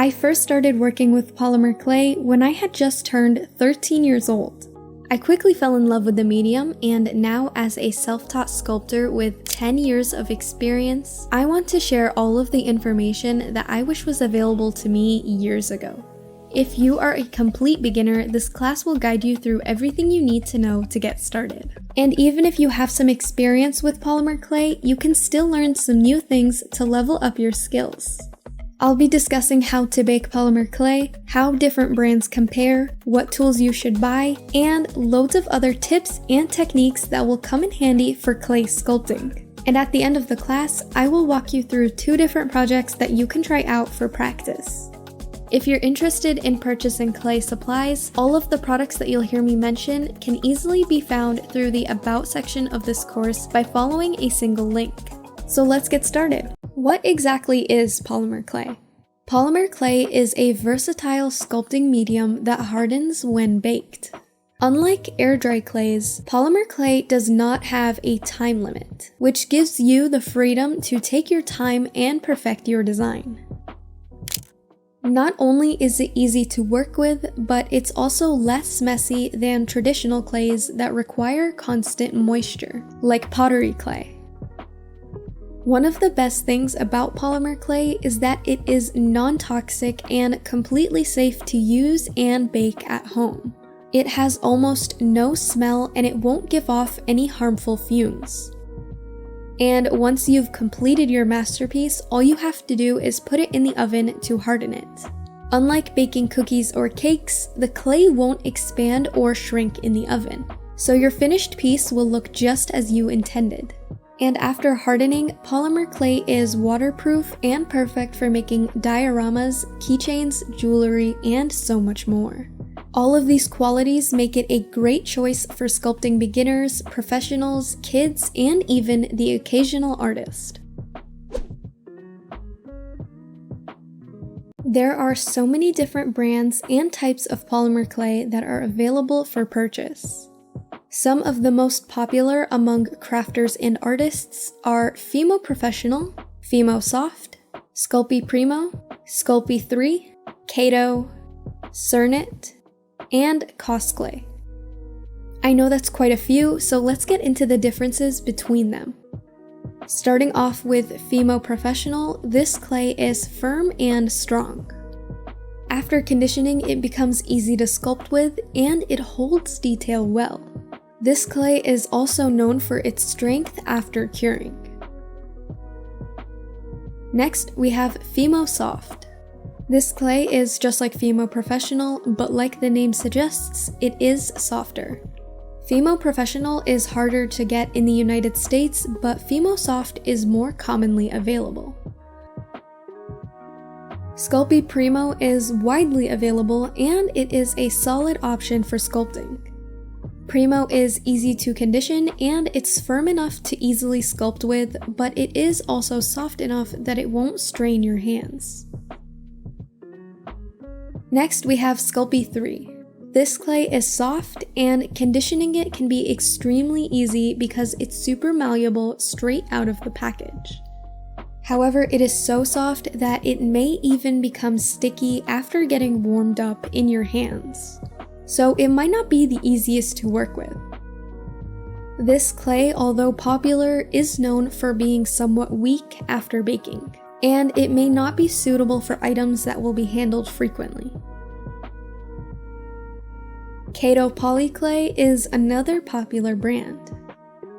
I first started working with polymer clay when I had just turned 13 years old. I quickly fell in love with the medium, and now as a self-taught sculptor with 10 years of experience, I want to share all of the information that I wish was available to me years ago. If you are a complete beginner, this class will guide you through everything you need to know to get started. And even if you have some experience with polymer clay, you can still learn some new things to level up your skills. I'll be discussing how to bake polymer clay, how different brands compare, what tools you should buy, and loads of other tips and techniques that will come in handy for clay sculpting. And at the end of the class, I will walk you through 2 different projects that you can try out for practice. If you're interested in purchasing clay supplies, all of the products that you'll hear me mention can easily be found through the About section of this course by following a single link. So let's get started. What exactly is polymer clay? Polymer clay is a versatile sculpting medium that hardens when baked. Unlike air-dry clays, polymer clay does not have a time limit, which gives you the freedom to take your time and perfect your design. Not only is it easy to work with, but it's also less messy than traditional clays that require constant moisture, like pottery clay. One of the best things about polymer clay is that it is non-toxic and completely safe to use and bake at home. It has almost no smell and it won't give off any harmful fumes. And once you've completed your masterpiece, all you have to do is put it in the oven to harden it. Unlike baking cookies or cakes, the clay won't expand or shrink in the oven, so your finished piece will look just as you intended. And after hardening, polymer clay is waterproof and perfect for making dioramas, keychains, jewelry, and so much more. All of these qualities make it a great choice for sculpting beginners, professionals, kids, and even the occasional artist. There are so many different brands and types of polymer clay that are available for purchase. Some of the most popular among crafters and artists are Fimo Professional, Fimo Soft, Sculpey Primo, Sculpey 3, Kato, Cernit, and Cosclay. I know that's quite a few, so let's get into the differences between them. Starting off with Fimo Professional, this clay is firm and strong. After conditioning, it becomes easy to sculpt with, and it holds detail well. This clay is also known for its strength after curing. Next, we have Fimo Soft. This clay is just like Fimo Professional, but like the name suggests, it is softer. Fimo Professional is harder to get in the United States, but Fimo Soft is more commonly available. Sculpey Primo is widely available, and it is a solid option for sculpting. Primo is easy to condition, and it's firm enough to easily sculpt with, but it is also soft enough that it won't strain your hands. Next, we have Sculpey 3. This clay is soft, and conditioning it can be extremely easy because it's super malleable straight out of the package. However, it is so soft that it may even become sticky after getting warmed up in your hands. So it might not be the easiest to work with. This clay, although popular, is known for being somewhat weak after baking, and it may not be suitable for items that will be handled frequently. Kato Polyclay is another popular brand.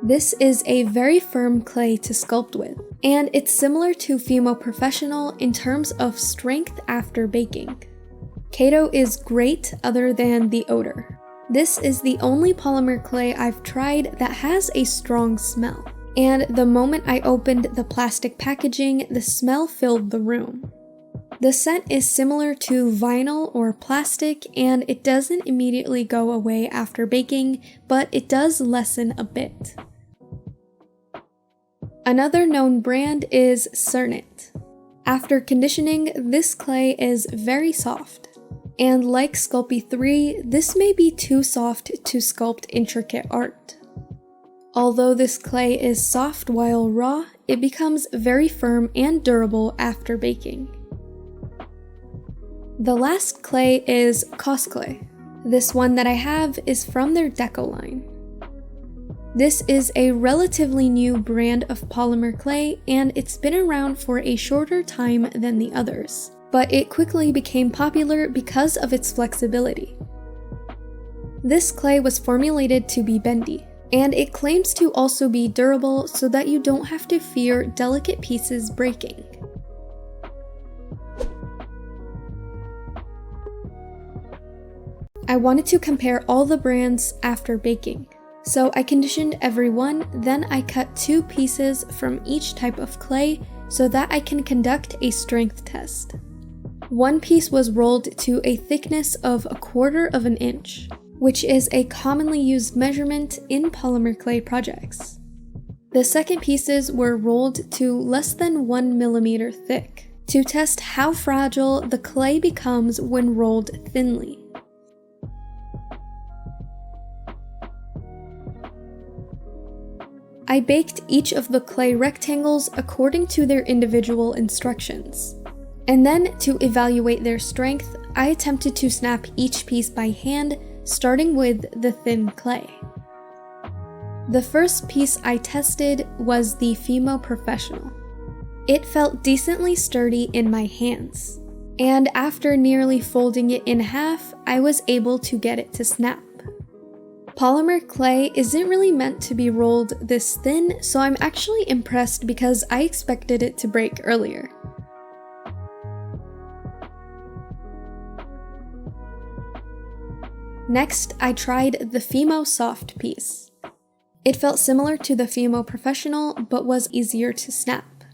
This is a very firm clay to sculpt with, and it's similar to Fimo Professional in terms of strength after baking. Kato is great other than the odor. This is the only polymer clay I've tried that has a strong smell, and the moment I opened the plastic packaging, the smell filled the room. The scent is similar to vinyl or plastic, and it doesn't immediately go away after baking, but it does lessen a bit. Another known brand is Cernit. After conditioning, this clay is very soft. And like Sculpey 3, this may be too soft to sculpt intricate art. Although this clay is soft while raw, it becomes very firm and durable after baking. The last clay is Cos Clay. This one that I have is from their Deco line. This is a relatively new brand of polymer clay, and it's been around for a shorter time than the others, but it quickly became popular because of its flexibility. This clay was formulated to be bendy, and it claims to also be durable so that you don't have to fear delicate pieces breaking. I wanted to compare all the brands after baking. So I conditioned every one, then I cut 2 pieces from each type of clay so that I can conduct a strength test. One piece was rolled to a thickness of 1/4 inch, which is a commonly used measurement in polymer clay projects. The second pieces were rolled to less than 1 millimeter thick to test how fragile the clay becomes when rolled thinly. I baked each of the clay rectangles according to their individual instructions. And then, to evaluate their strength, I attempted to snap each piece by hand, starting with the thin clay. The first piece I tested was the Fimo Professional. It felt decently sturdy in my hands, and after nearly folding it in half, I was able to get it to snap. Polymer clay isn't really meant to be rolled this thin, so I'm actually impressed because I expected it to break earlier. Next, I tried the Fimo Soft piece. It felt similar to the Fimo Professional, but was easier to snap.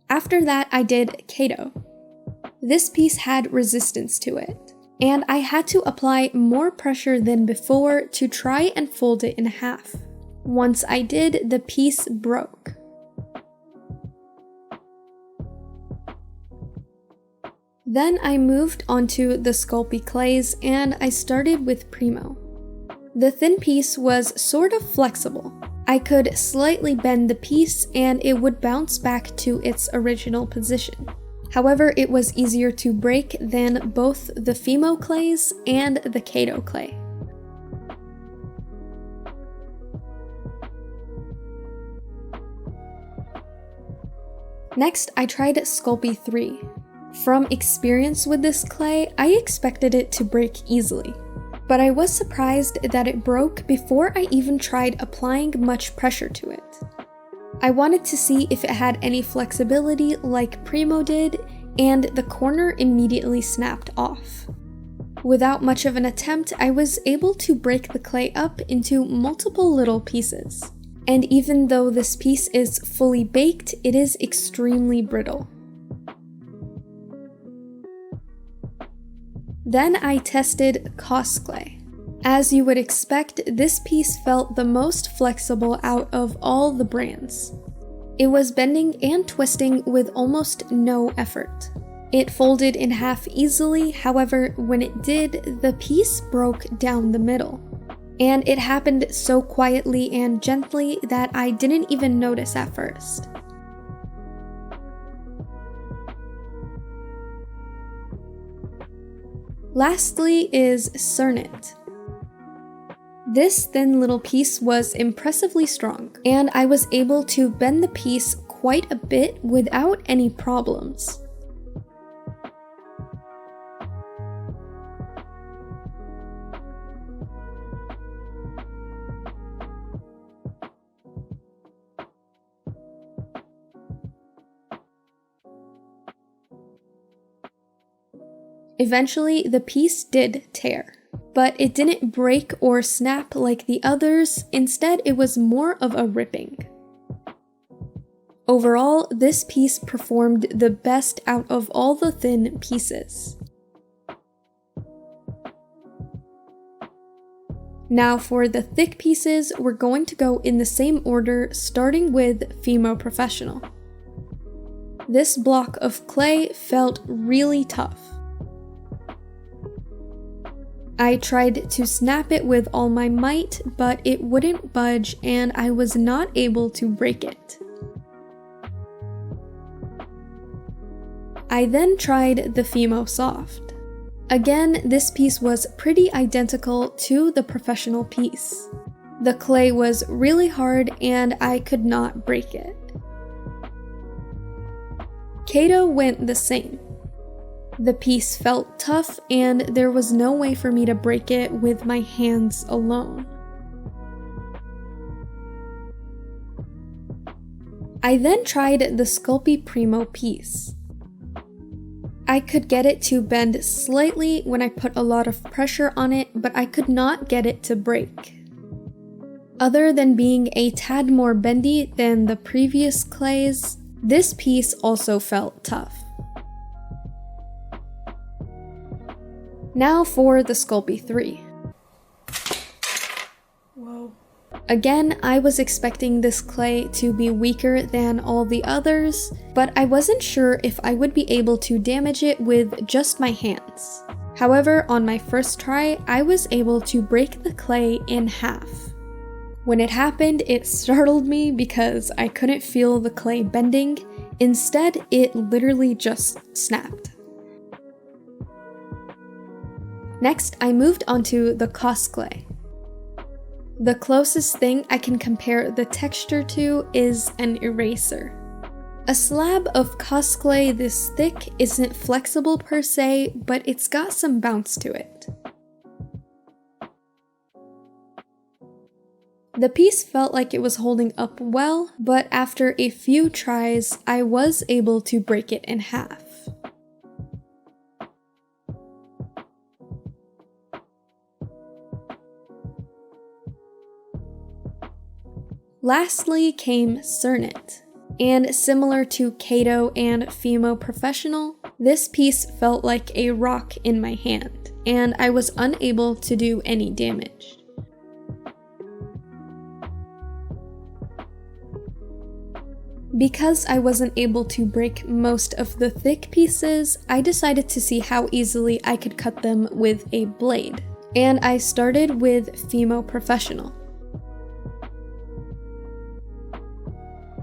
After that, I did Kato. This piece had resistance to it, and I had to apply more pressure than before to try and fold it in half. Once I did, the piece broke. Then I moved onto the Sculpting clays, and I started with Primo. The thin piece was sort of flexible. I could slightly bend the piece and it would bounce back to its original position. However, it was easier to break than both the Fimo clays and the Kato clay. Next, I tried Sculpting 3. From experience with this clay, I expected it to break easily, but I was surprised that it broke before I even tried applying much pressure to it. I wanted to see if it had any flexibility like Primo did, and the corner immediately snapped off. Without much of an attempt, I was able to break the clay up into multiple little pieces. And even though this piece is fully baked, it is extremely brittle. Then I tested Cos Clay. As you would expect, this piece felt the most flexible out of all the brands. It was bending and twisting with almost no effort. It folded in half easily, however, when it did, the piece broke down the middle. And it happened so quietly and gently that I didn't even notice at first. Lastly is Cernit. This thin little piece was impressively strong, and I was able to bend the piece quite a bit without any problems. Eventually, the piece did tear, but it didn't break or snap like the others. Instead, it was more of a ripping. Overall, this piece performed the best out of all the thin pieces. Now for the thick pieces, we're going to go in the same order, starting with Fimo Professional. This block of clay felt really tough. I tried to snap it with all my might, but it wouldn't budge and I was not able to break it. I then tried the Fimo Soft. Again, this piece was pretty identical to the professional piece. The clay was really hard and I could not break it. Kato went the same. The piece felt tough and there was no way for me to break it with my hands alone. I then tried the Sculpting Primo piece. I could get it to bend slightly when I put a lot of pressure on it, but I could not get it to break. Other than being a tad more bendy than the previous clays, this piece also felt tough. Now for the Sculpting 3. Whoa. Again, I was expecting this clay to be weaker than all the others, but I wasn't sure if I would be able to damage it with just my hands. However, on my first try, I was able to break the clay in half. When it happened, it startled me because I couldn't feel the clay bending. Instead, it literally just snapped. Next, I moved onto the Koss clay. The closest thing I can compare the texture to is an eraser. A slab of Koss clay this thick isn't flexible per se, but it's got some bounce to it. The piece felt like it was holding up well, but after a few tries, I was able to break it in half. Lastly came Cernit, and similar to Kato and Fimo Professional, this piece felt like a rock in my hand, and I was unable to do any damage. Because I wasn't able to break most of the thick pieces, I decided to see how easily I could cut them with a blade, and I started with Fimo Professional.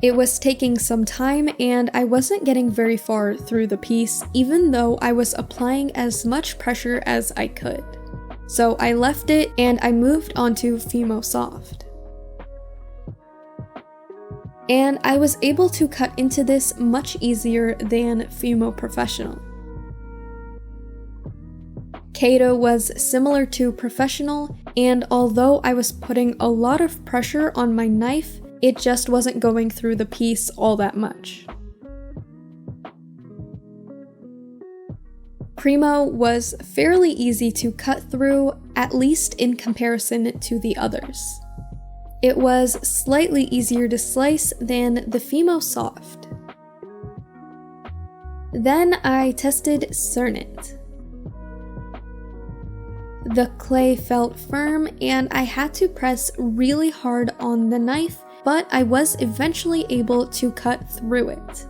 It was taking some time and I wasn't getting very far through the piece, even though I was applying as much pressure as I could. So I left it and I moved on to Fimo Soft. And I was able to cut into this much easier than Fimo Professional. Kato was similar to Professional, and although I was putting a lot of pressure on my knife, it just wasn't going through the piece all that much. Primo was fairly easy to cut through, at least in comparison to the others. It was slightly easier to slice than the Fimo Soft. Then I tested Cernit. The clay felt firm and I had to press really hard on the knife, but I was eventually able to cut through it.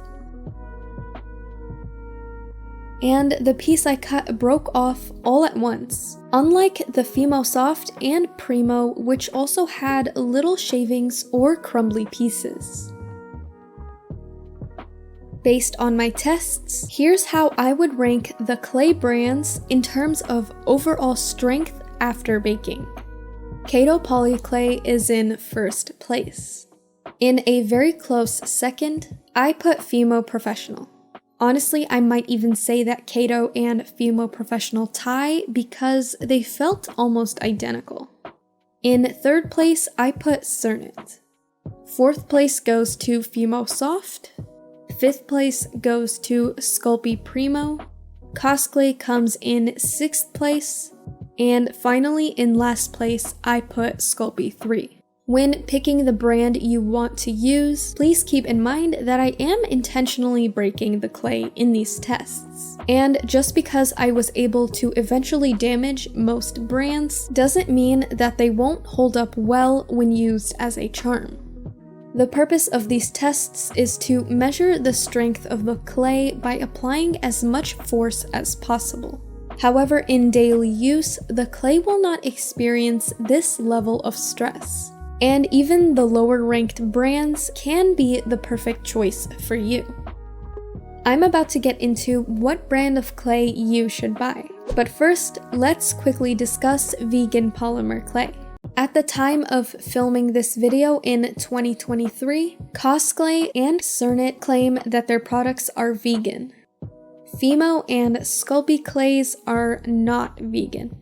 And the piece I cut broke off all at once, unlike the Fimo Soft and Primo, which also had little shavings or crumbly pieces. Based on my tests, here's how I would rank the clay brands in terms of overall strength after baking. Kato Poly Clay is in first place. In a very close second, I put Fimo Professional. Honestly, I might even say that Kato and Fimo Professional tie because they felt almost identical. In third place, I put Cernit. Fourth place goes to Fimo Soft. Fifth place goes to Sculpting Primo. Koss Clay comes in sixth place. And finally, in last place, I put Sculpting 3. When picking the brand you want to use, please keep in mind that I am intentionally breaking the clay in these tests. And just because I was able to eventually damage most brands doesn't mean that they won't hold up well when used as a charm. The purpose of these tests is to measure the strength of the clay by applying as much force as possible. However, in daily use, the clay will not experience this level of stress. And even the lower ranked brands can be the perfect choice for you. I'm about to get into what brand of clay you should buy. But first, let's quickly discuss vegan polymer clay. At the time of filming this video in 2023, Cosclay and Cernit claim that their products are vegan. Fimo and Sculpty clays are not vegan.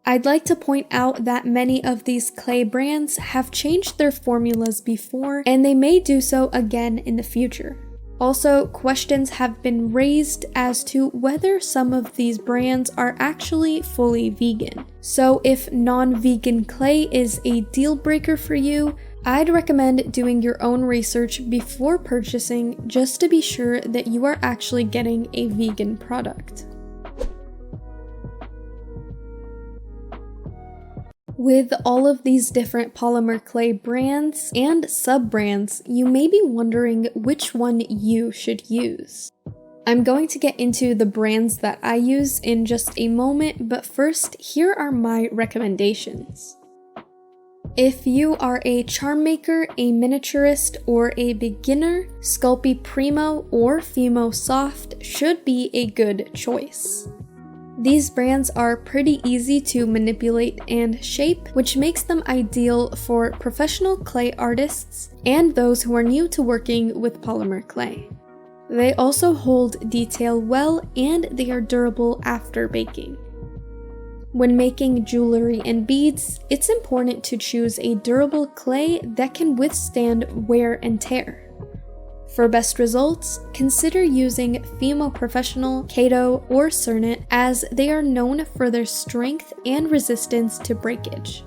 I'd like to point out that many of these clay brands have changed their formulas before, and they may do so again in the future. Also, questions have been raised as to whether some of these brands are actually fully vegan. So if non-vegan clay is a deal breaker for you, I'd recommend doing your own research before purchasing just to be sure that you are actually getting a vegan product. With all of these different polymer clay brands and sub-brands, you may be wondering which one you should use. I'm going to get into the brands that I use in just a moment, but first, here are my recommendations. If you are a charm maker, a miniaturist, or a beginner, Sculpty Primo or Fimo Soft should be a good choice. These brands are pretty easy to manipulate and shape, which makes them ideal for professional clay artists and those who are new to working with polymer clay. They also hold detail well, and they are durable after baking. When making jewelry and beads, it's important to choose a durable clay that can withstand wear and tear. For best results, consider using Fimo Professional, Kato, or Cernit, as they are known for their strength and resistance to breakage.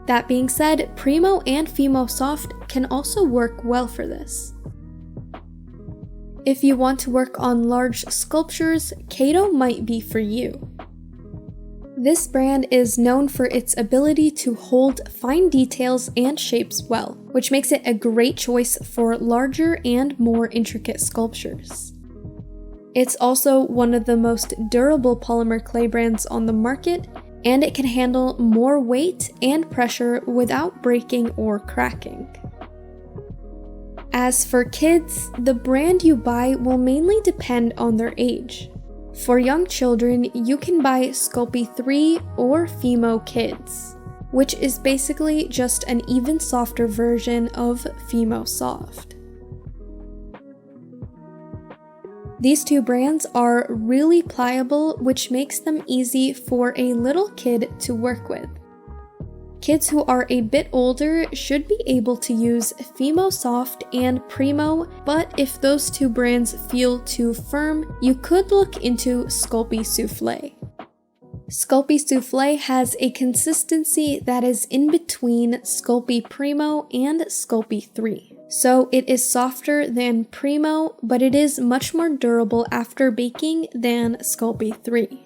That being said, Primo and Fimo Soft can also work well for this. If you want to work on large sculptures, Kato might be for you. This brand is known for its ability to hold fine details and shapes well, which makes it a great choice for larger and more intricate sculptures. It's also one of the most durable polymer clay brands on the market, and it can handle more weight and pressure without breaking or cracking. As for kids, the brand you buy will mainly depend on their age. For young children, you can buy Sculpty 3 or Fimo Kids, which is basically just an even softer version of Fimo Soft. These two brands are really pliable, which makes them easy for a little kid to work with. Kids who are a bit older should be able to use Fimo Soft and Primo, but if those two brands feel too firm, you could look into Sculpty Soufflé. Sculpty Soufflé has a consistency that is in between Sculpty Primo and Sculpty 3. So it is softer than Primo, but it is much more durable after baking than Sculpty 3.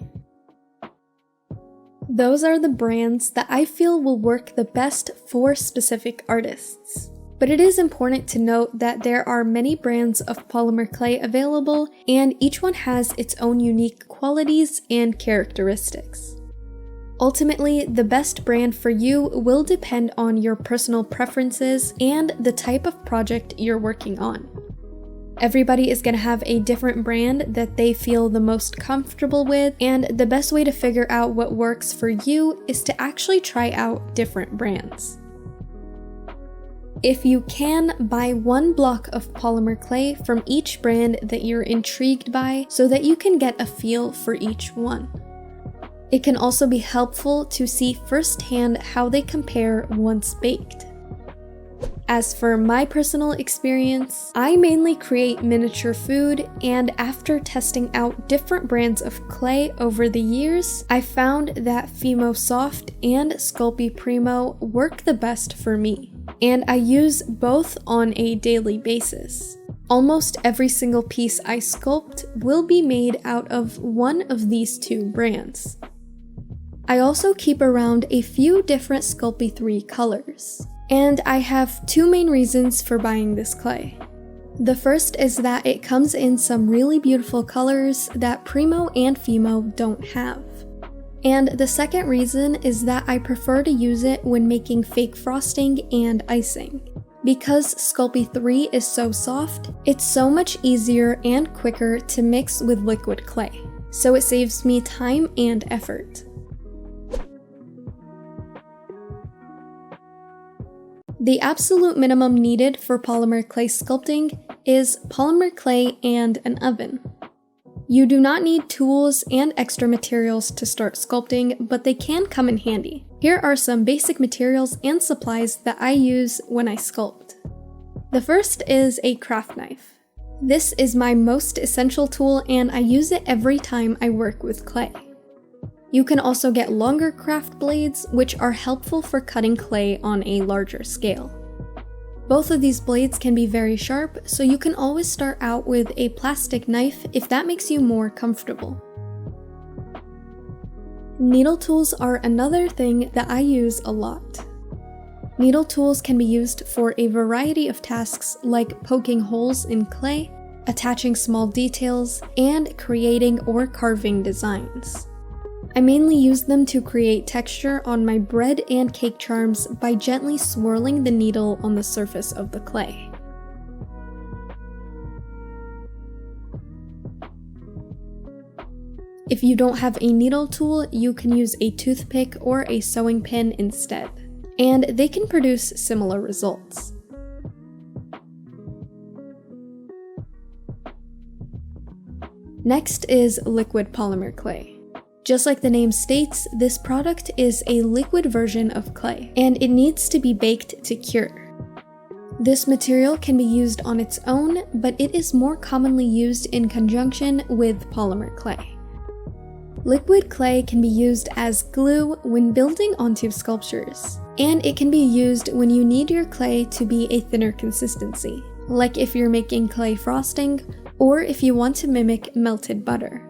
Those are the brands that I feel will work the best for specific artists. But it is important to note that there are many brands of polymer clay available, and each one has its own unique qualities and characteristics. Ultimately, the best brand for you will depend on your personal preferences and the type of project you're working on. Everybody is going to have a different brand that they feel the most comfortable with, and the best way to figure out what works for you is to actually try out different brands. If you can, buy one block of polymer clay from each brand that you're intrigued by so that you can get a feel for each one. It can also be helpful to see firsthand how they compare once baked. As for my personal experience, I mainly create miniature food, and after testing out different brands of clay over the years, I found that Fimo Soft and Sculpty Primo work the best for me, and I use both on a daily basis. Almost every single piece I sculpt will be made out of one of these two brands. I also keep around a few different Sculpty 3 colors. And I have two main reasons for buying this clay. The first is that it comes in some really beautiful colors that Primo and Fimo don't have. And the second reason is that I prefer to use it when making fake frosting and icing. Because Sculpey 3 is so soft, it's so much easier and quicker to mix with liquid clay, so it saves me time and effort. The absolute minimum needed for polymer clay sculpting is polymer clay and an oven. You do not need tools and extra materials to start sculpting, but they can come in handy. Here are some basic materials and supplies that I use when I sculpt. The first is a craft knife. This is my most essential tool and I use it every time I work with clay. You can also get longer craft blades, which are helpful for cutting clay on a larger scale. Both of these blades can be very sharp, so you can always start out with a plastic knife if that makes you more comfortable. Needle tools are another thing that I use a lot. Needle tools can be used for a variety of tasks like poking holes in clay, attaching small details, and creating or carving designs. I mainly use them to create texture on my bread and cake charms by gently swirling the needle on the surface of the clay. If you don't have a needle tool, you can use a toothpick or a sewing pin instead, and they can produce similar results. Next is liquid polymer clay. Just like the name states, this product is a liquid version of clay, and it needs to be baked to cure. This material can be used on its own, but it is more commonly used in conjunction with polymer clay. Liquid clay can be used as glue when building onto sculptures, and it can be used when you need your clay to be a thinner consistency, like if you're making clay frosting, or if you want to mimic melted butter.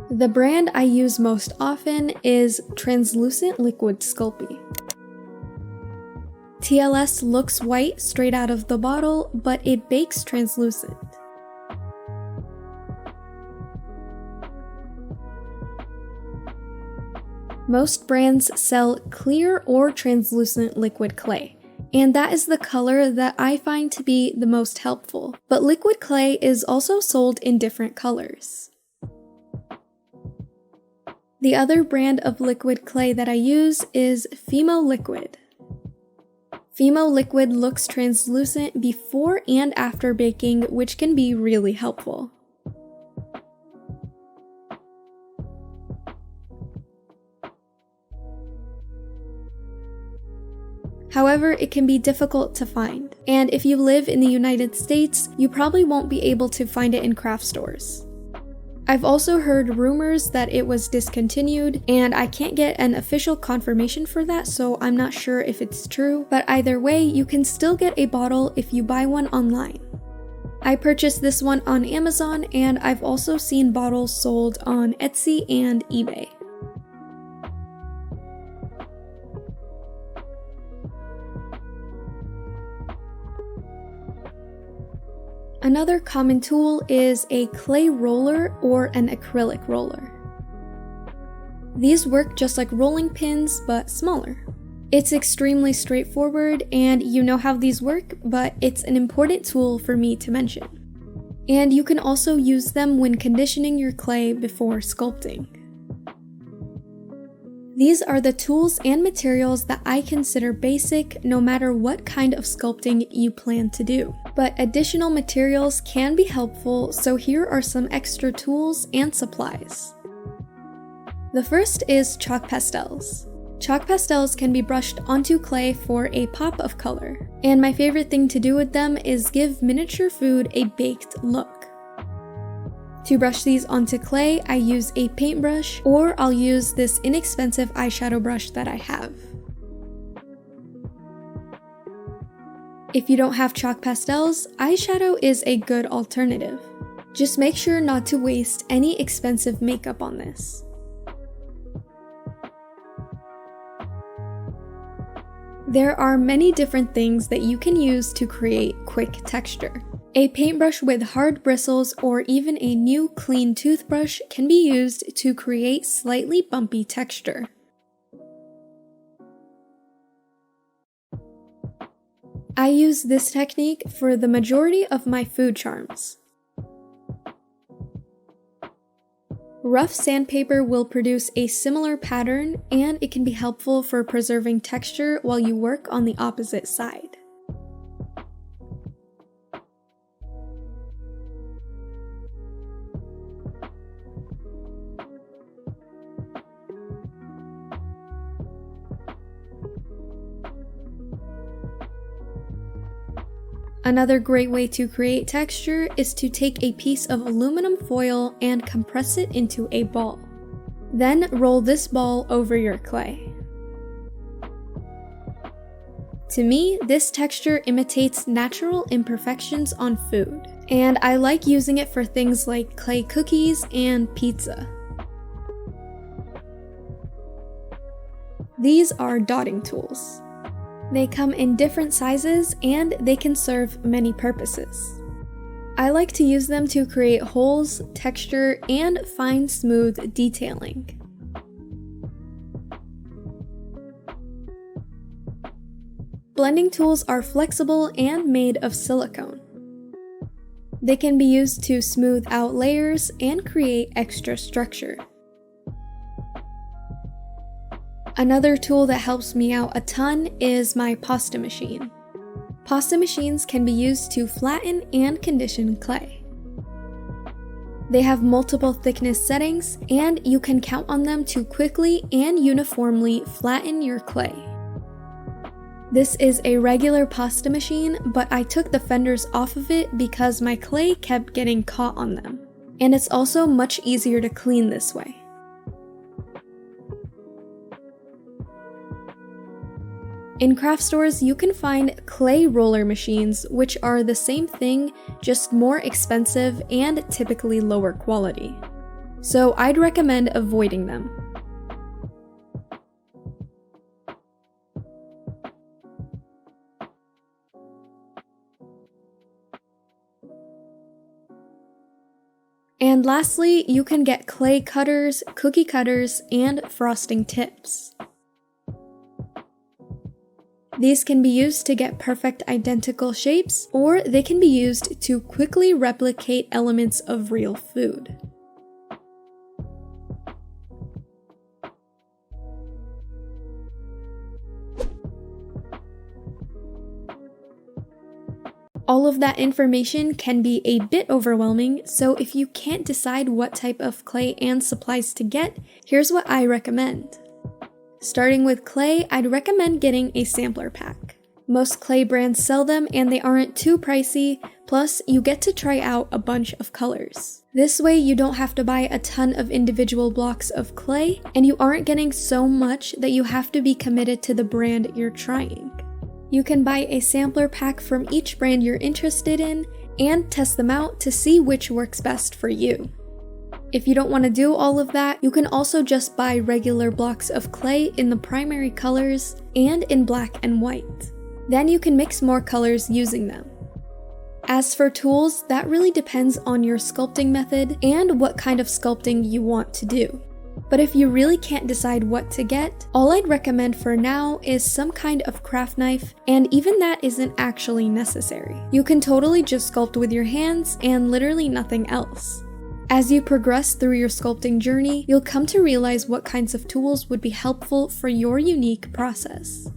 The brand I use most often is Translucent Liquid Sculpey. TLS looks white straight out of the bottle, but it bakes translucent. Most brands sell clear or translucent liquid clay, and that is the color that I find to be the most helpful, but liquid clay is also sold in different colors. The other brand of liquid clay that I use is Fimo Liquid. Fimo Liquid looks translucent before and after baking, which can be really helpful. However, it can be difficult to find, and if you live in the United States, you probably won't be able to find it in craft stores. I've also heard rumors that it was discontinued, and I can't get an official confirmation for that, so I'm not sure if it's true, but either way, you can still get a bottle if you buy one online. I purchased this one on Amazon, and I've also seen bottles sold on Etsy and eBay. Another common tool is a clay roller or an acrylic roller. These work just like rolling pins, but smaller. It's extremely straightforward and you know how these work, but it's an important tool for me to mention. And you can also use them when conditioning your clay before sculpting. These are the tools and materials that I consider basic no matter what kind of sculpting you plan to do. But additional materials can be helpful, so here are some extra tools and supplies. The first is chalk pastels. Chalk pastels can be brushed onto clay for a pop of color, and my favorite thing to do with them is give miniature food a baked look. To brush these onto clay, I use a paintbrush, or I'll use this inexpensive eyeshadow brush that I have. If you don't have chalk pastels, eyeshadow is a good alternative. Just make sure not to waste any expensive makeup on this. There are many different things that you can use to create quick texture. A paintbrush with hard bristles or even a new clean toothbrush can be used to create slightly bumpy texture. I use this technique for the majority of my food charms. Rough sandpaper will produce a similar pattern, and it can be helpful for preserving texture while you work on the opposite side. Another great way to create texture is to take a piece of aluminum foil and compress it into a ball. Then roll this ball over your clay. To me, this texture imitates natural imperfections on food, and I like using it for things like clay cookies and pizza. These are dotting tools. They come in different sizes and they can serve many purposes. I like to use them to create holes, texture, and fine, smooth detailing. Blending tools are flexible and made of silicone. They can be used to smooth out layers and create extra structure. Another tool that helps me out a ton is my pasta machine. Pasta machines can be used to flatten and condition clay. They have multiple thickness settings, and you can count on them to quickly and uniformly flatten your clay. This is a regular pasta machine, but I took the fenders off of it because my clay kept getting caught on them, and it's also much easier to clean this way. In craft stores, you can find clay roller machines, which are the same thing, just more expensive and typically lower quality. So I'd recommend avoiding them. And lastly, you can get clay cutters, cookie cutters, and frosting tips. These can be used to get perfect identical shapes, or they can be used to quickly replicate elements of real food. All of that information can be a bit overwhelming, so if you can't decide what type of clay and supplies to get, here's what I recommend. Starting with clay, I'd recommend getting a sampler pack. Most clay brands sell them and they aren't too pricey, plus you get to try out a bunch of colors. This way you don't have to buy a ton of individual blocks of clay, and you aren't getting so much that you have to be committed to the brand you're trying. You can buy a sampler pack from each brand you're interested in and test them out to see which works best for you. If you don't want to do all of that, you can also just buy regular blocks of clay in the primary colors and in black and white. Then you can mix more colors using them. As for tools, that really depends on your sculpting method and what kind of sculpting you want to do. But if you really can't decide what to get, all I'd recommend for now is some kind of craft knife, and even that isn't actually necessary. You can totally just sculpt with your hands and literally nothing else. As you progress through your sculpting journey, you'll come to realize what kinds of tools would be helpful for your unique process.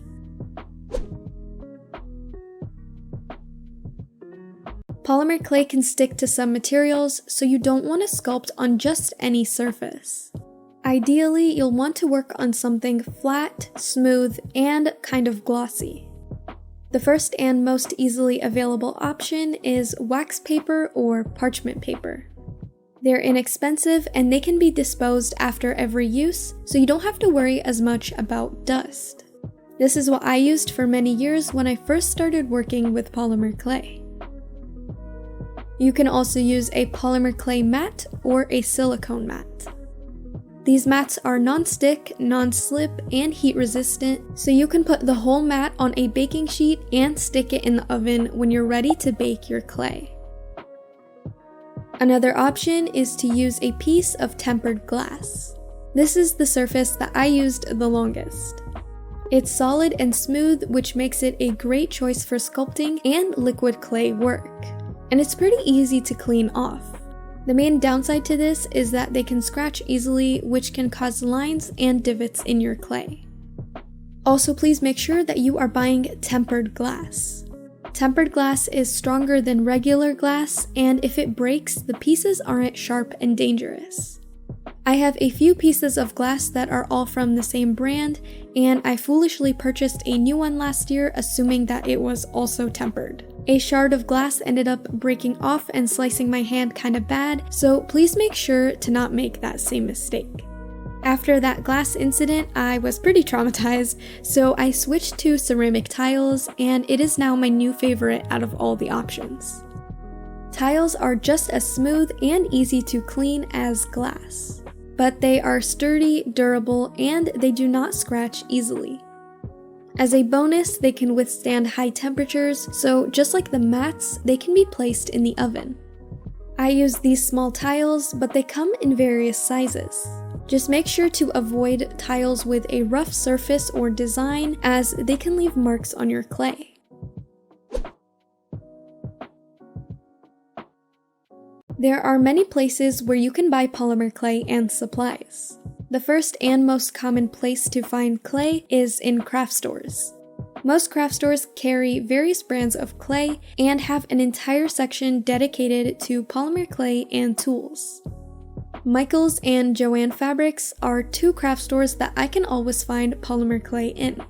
Polymer clay can stick to some materials, so you don't want to sculpt on just any surface. Ideally, you'll want to work on something flat, smooth, and kind of glossy. The first and most easily available option is wax paper or parchment paper. They're inexpensive and they can be disposed after every use, so you don't have to worry as much about dust. This is what I used for many years when I first started working with polymer clay. You can also use a polymer clay mat or a silicone mat. These mats are non-stick, non-slip, and heat-resistant, so you can put the whole mat on a baking sheet and stick it in the oven when you're ready to bake your clay. Another option is to use a piece of tempered glass. This is the surface that I used the longest. It's solid and smooth, which makes it a great choice for sculpting and liquid clay work. And it's pretty easy to clean off. The main downside to this is that they can scratch easily, which can cause lines and divots in your clay. Also, please make sure that you are buying tempered glass. Tempered glass is stronger than regular glass, and if it breaks, the pieces aren't sharp and dangerous. I have a few pieces of glass that are all from the same brand, and I foolishly purchased a new one last year assuming that it was also tempered. A shard of glass ended up breaking off and slicing my hand kinda bad, so please make sure to not make that same mistake. After that glass incident, I was pretty traumatized, so I switched to ceramic tiles, and it is now my new favorite out of all the options. Tiles are just as smooth and easy to clean as glass, but they are sturdy, durable, and they do not scratch easily. As a bonus, they can withstand high temperatures, so just like the mats, they can be placed in the oven. I use these small tiles, but they come in various sizes. Just make sure to avoid tiles with a rough surface or design, as they can leave marks on your clay. There are many places where you can buy polymer clay and supplies. The first and most common place to find clay is in craft stores. Most craft stores carry various brands of clay and have an entire section dedicated to polymer clay and tools. Michael's and Joann Fabrics are two craft stores that I can always find polymer clay in.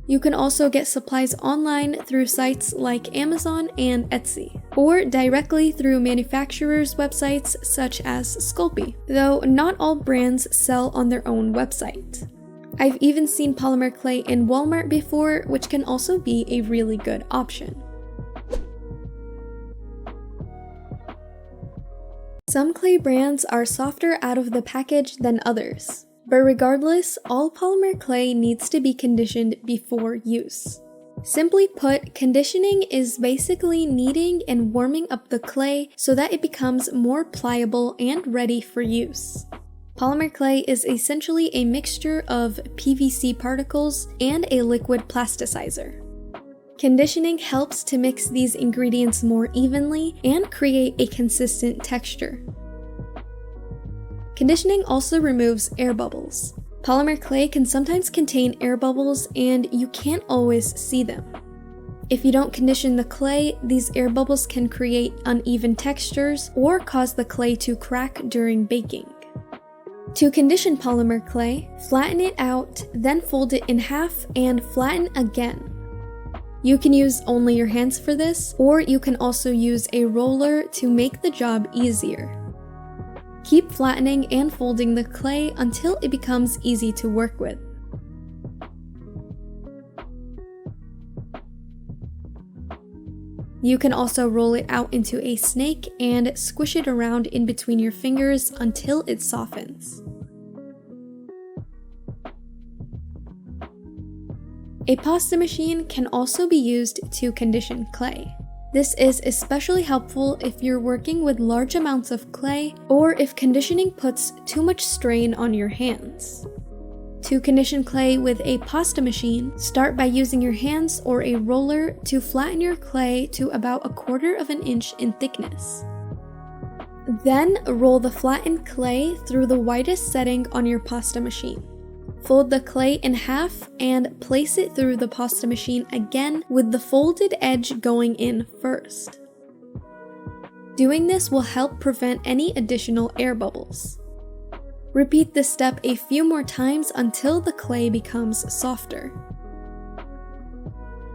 You can also get supplies online through sites like Amazon and Etsy, or directly through manufacturers' websites such as Sculpting, though not all brands sell on their own website. I've even seen polymer clay in Walmart before, which can also be a really good option. Some clay brands are softer out of the package than others, but regardless, all polymer clay needs to be conditioned before use. Simply put, conditioning is basically kneading and warming up the clay so that it becomes more pliable and ready for use. Polymer clay is essentially a mixture of PVC particles and a liquid plasticizer. Conditioning helps to mix these ingredients more evenly and create a consistent texture. Conditioning also removes air bubbles. Polymer clay can sometimes contain air bubbles and you can't always see them. If you don't condition the clay, these air bubbles can create uneven textures or cause the clay to crack during baking. To condition polymer clay, flatten it out, then fold it in half and flatten again. You can use only your hands for this, or you can also use a roller to make the job easier. Keep flattening and folding the clay until it becomes easy to work with. You can also roll it out into a snake and squish it around in between your fingers until it softens. A pasta machine can also be used to condition clay. This is especially helpful if you're working with large amounts of clay or if conditioning puts too much strain on your hands. To condition clay with a pasta machine, start by using your hands or a roller to flatten your clay to about 1/4 inch in thickness. Then roll the flattened clay through the widest setting on your pasta machine. Fold the clay in half and place it through the pasta machine again with the folded edge going in first. Doing this will help prevent any additional air bubbles. Repeat this step a few more times until the clay becomes softer.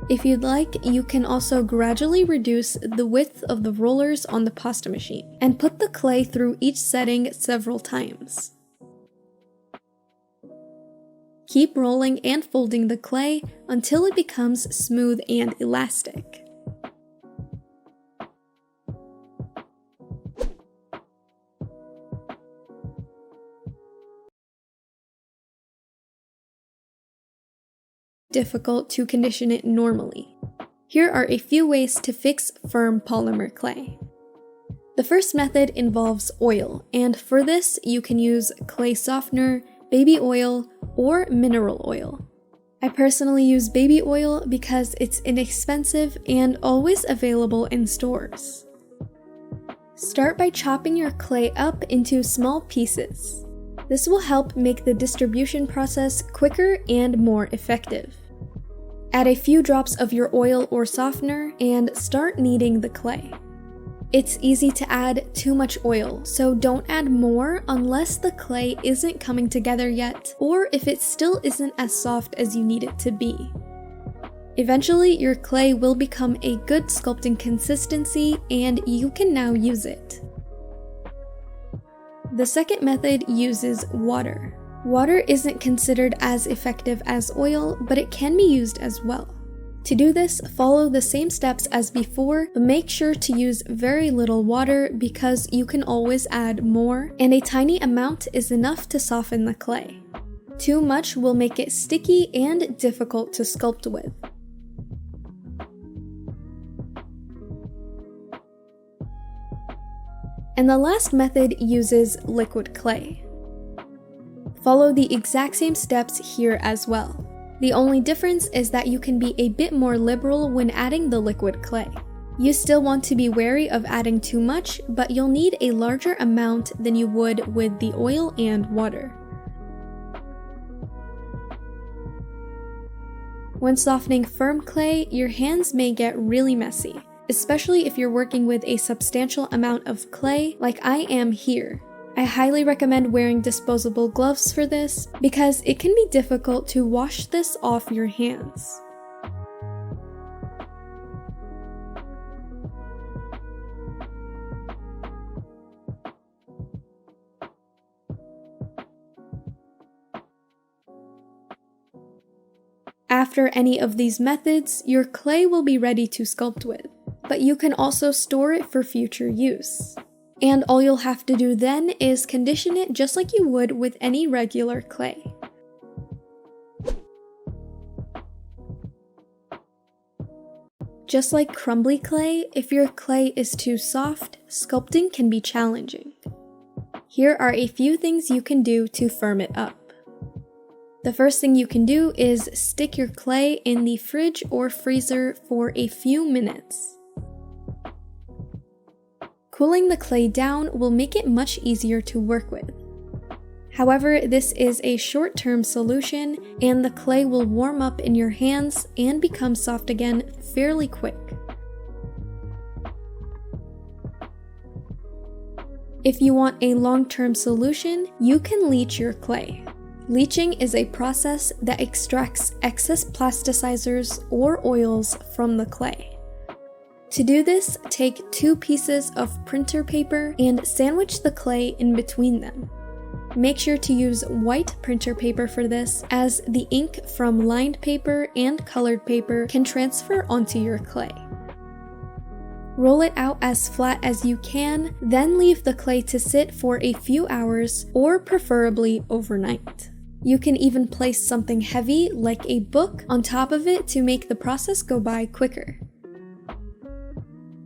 If you'd like, you can also gradually reduce the width of the rollers on the pasta machine and put the clay through each setting several times. Keep rolling and folding the clay until it becomes smooth and elastic. Difficult to condition it normally. Here are a few ways to fix firm polymer clay. The first method involves oil, and for this you can use clay softener, baby oil, or mineral oil. I personally use baby oil because it's inexpensive and always available in stores. Start by chopping your clay up into small pieces. This will help make the distribution process quicker and more effective. Add a few drops of your oil or softener and start kneading the clay. It's easy to add too much oil, so don't add more unless the clay isn't coming together yet, or if it still isn't as soft as you need it to be. Eventually, your clay will become a good sculpting consistency and you can now use it. The second method uses water. Water isn't considered as effective as oil, but it can be used as well. To do this, follow the same steps as before, but make sure to use very little water because you can always add more, and a tiny amount is enough to soften the clay. Too much will make it sticky and difficult to sculpt with. And the last method uses liquid clay. Follow the exact same steps here as well. The only difference is that you can be a bit more liberal when adding the liquid clay. You still want to be wary of adding too much, but you'll need a larger amount than you would with the oil and water. When softening firm clay, your hands may get really messy, especially if you're working with a substantial amount of clay like I am here. I highly recommend wearing disposable gloves for this because it can be difficult to wash this off your hands. After any of these methods, your clay will be ready to sculpt with, but you can also store it for future use. And all you'll have to do then is condition it just like you would with any regular clay. Just like crumbly clay, if your clay is too soft, sculpting can be challenging. Here are a few things you can do to firm it up. The first thing you can do is stick your clay in the fridge or freezer for a few minutes. Cooling the clay down will make it much easier to work with. However, this is a short-term solution, and the clay will warm up in your hands and become soft again fairly quick. If you want a long-term solution, you can leach your clay. Leaching is a process that extracts excess plasticizers or oils from the clay. To do this, take 2 pieces of printer paper and sandwich the clay in between them. Make sure to use white printer paper for this, as the ink from lined paper and colored paper can transfer onto your clay. Roll it out as flat as you can, then leave the clay to sit for a few hours, or preferably overnight. You can even place something heavy, like a book, on top of it to make the process go by quicker.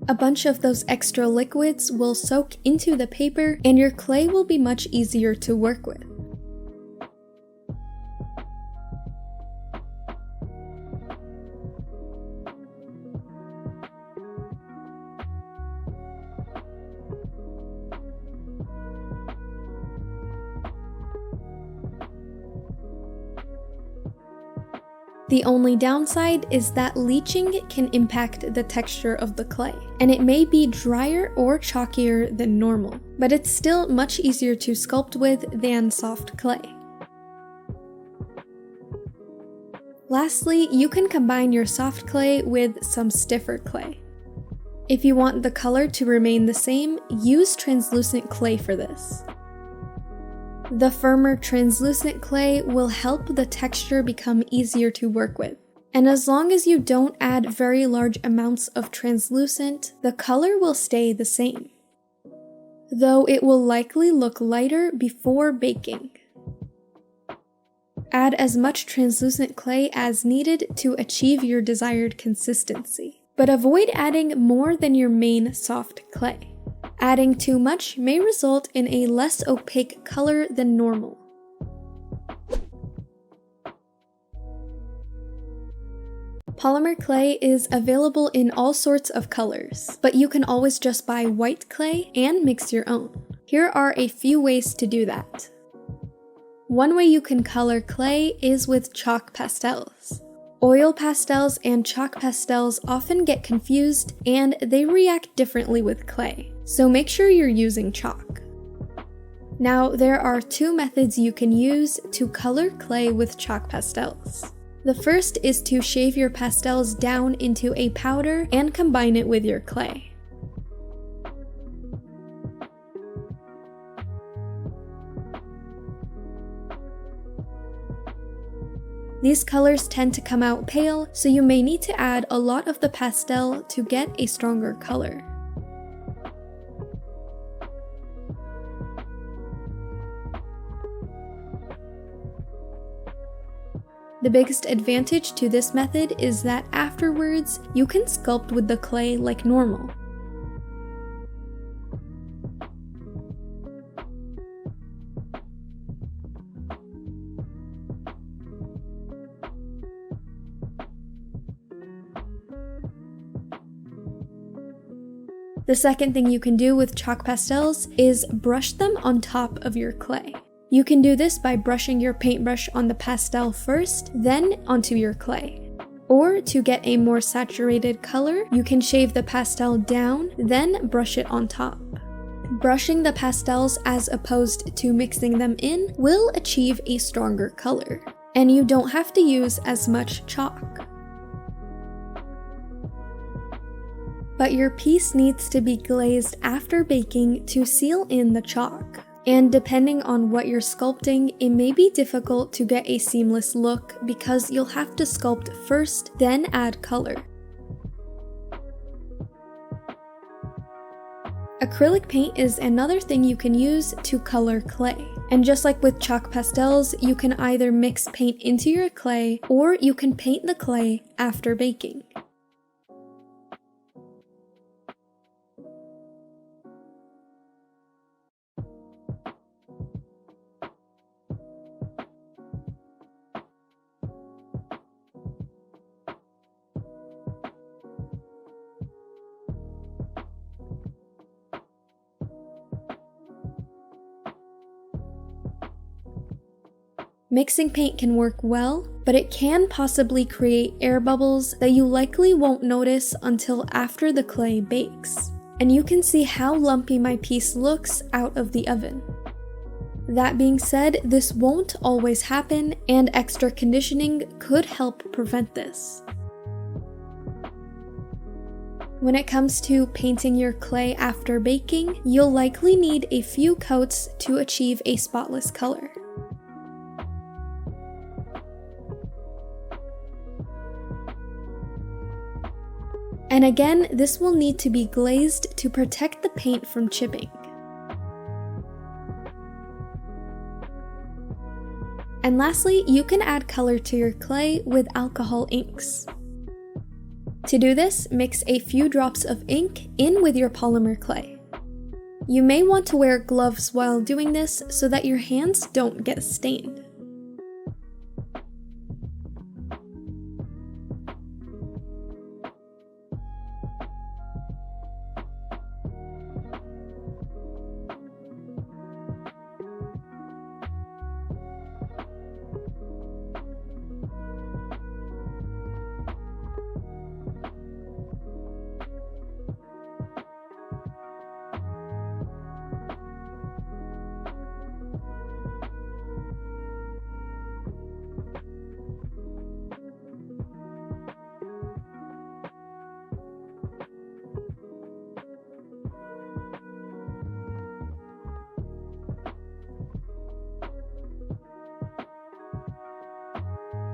A bunch of those extra liquids will soak into the paper, and your clay will be much easier to work with. The only downside is that leaching can impact the texture of the clay, and it may be drier or chalkier than normal, but it's still much easier to sculpt with than soft clay. Lastly, you can combine your soft clay with some stiffer clay. If you want the color to remain the same, use translucent clay for this. The firmer translucent clay will help the texture become easier to work with. And as long as you don't add very large amounts of translucent, the color will stay the same, though it will likely look lighter before baking. Add as much translucent clay as needed to achieve your desired consistency, but avoid adding more than your main soft clay. Adding too much may result in a less opaque color than normal. Polymer clay is available in all sorts of colors, but you can always just buy white clay and mix your own. Here are a few ways to do that. One way you can color clay is with chalk pastels. Oil pastels and chalk pastels often get confused and they react differently with clay, so make sure you're using chalk. Now, there are two methods you can use to color clay with chalk pastels. The first is to shave your pastels down into a powder and combine it with your clay. These colors tend to come out pale, so you may need to add a lot of the pastel to get a stronger color. The biggest advantage to this method is that afterwards, you can sculpt with the clay like normal. The second thing you can do with chalk pastels is brush them on top of your clay. You can do this by brushing your paintbrush on the pastel first, then onto your clay. Or to get a more saturated color, you can shave the pastel down, then brush it on top. Brushing the pastels as opposed to mixing them in will achieve a stronger color, and you don't have to use as much chalk. But your piece needs to be glazed after baking to seal in the chalk. And depending on what you're sculpting, it may be difficult to get a seamless look because you'll have to sculpt first, then add color. Acrylic paint is another thing you can use to color clay. And just like with chalk pastels, you can either mix paint into your clay or you can paint the clay after baking. Mixing paint can work well, but it can possibly create air bubbles that you likely won't notice until after the clay bakes. And you can see how lumpy my piece looks out of the oven. That being said, this won't always happen, and extra conditioning could help prevent this. When it comes to painting your clay after baking, you'll likely need a few coats to achieve a spotless color. And again, this will need to be glazed to protect the paint from chipping. And lastly, you can add color to your clay with alcohol inks. To do this, mix a few drops of ink in with your polymer clay. You may want to wear gloves while doing this so that your hands don't get stained.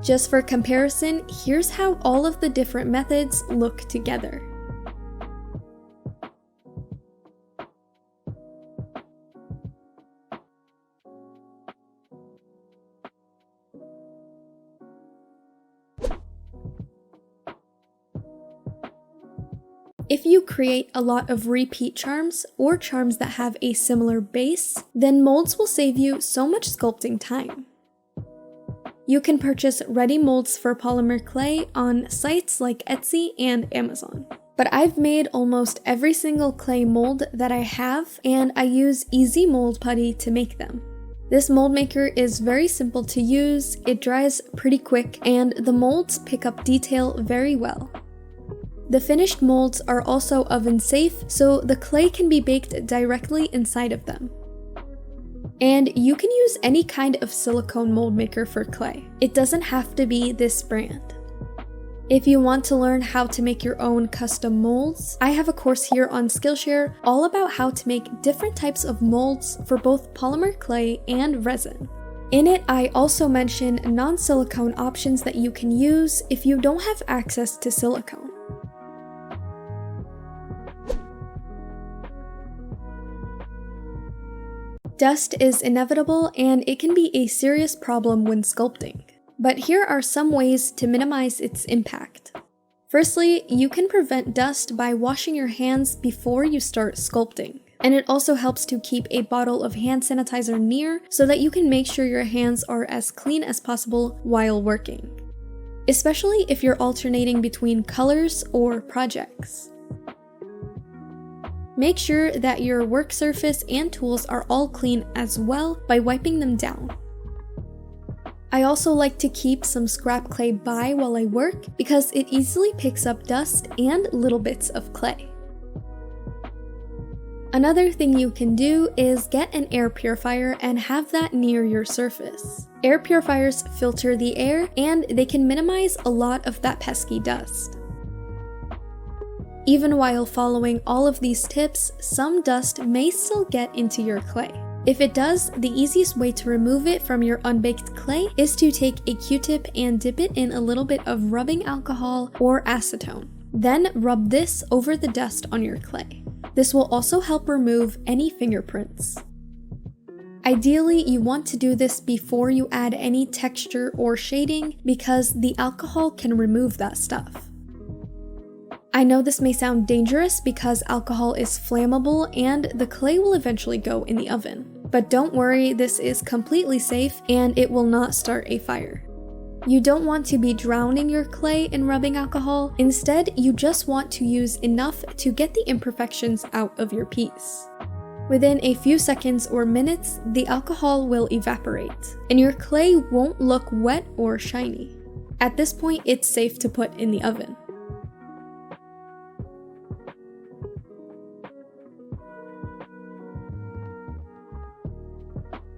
Just for comparison, here's how all of the different methods look together. If you create a lot of repeat charms or charms that have a similar base, then molds will save you so much sculpting time. You can purchase ready molds for polymer clay on sites like Etsy and Amazon. But I've made almost every single clay mold that I have, and I use Easy Mold Putty to make them. This mold maker is very simple to use, it dries pretty quick, and the molds pick up detail very well. The finished molds are also oven safe, so the clay can be baked directly inside of them. And you can use any kind of silicone mold maker for clay. It doesn't have to be this brand. If you want to learn how to make your own custom molds, I have a course here on Skillshare all about how to make different types of molds for both polymer clay and resin. In it, I also mention non-silicone options that you can use if you don't have access to silicone. Dust is inevitable and it can be a serious problem when sculpting. But here are some ways to minimize its impact. Firstly, you can prevent dust by washing your hands before you start sculpting. And it also helps to keep a bottle of hand sanitizer near so that you can make sure your hands are as clean as possible while working. Especially if you're alternating between colors or projects. Make sure that your work surface and tools are all clean as well by wiping them down. I also like to keep some scrap clay by while I work because it easily picks up dust and little bits of clay. Another thing you can do is get an air purifier and have that near your surface. Air purifiers filter the air and they can minimize a lot of that pesky dust. Even while following all of these tips, some dust may still get into your clay. If it does, the easiest way to remove it from your unbaked clay is to take a Q-tip and dip it in a little bit of rubbing alcohol or acetone. Then rub this over the dust on your clay. This will also help remove any fingerprints. Ideally, you want to do this before you add any texture or shading because the alcohol can remove that stuff. I know this may sound dangerous because alcohol is flammable and the clay will eventually go in the oven. But don't worry, this is completely safe and it will not start a fire. You don't want to be drowning your clay in rubbing alcohol. Instead, you just want to use enough to get the imperfections out of your piece. Within a few seconds or minutes, the alcohol will evaporate, and your clay won't look wet or shiny. At this point, it's safe to put in the oven.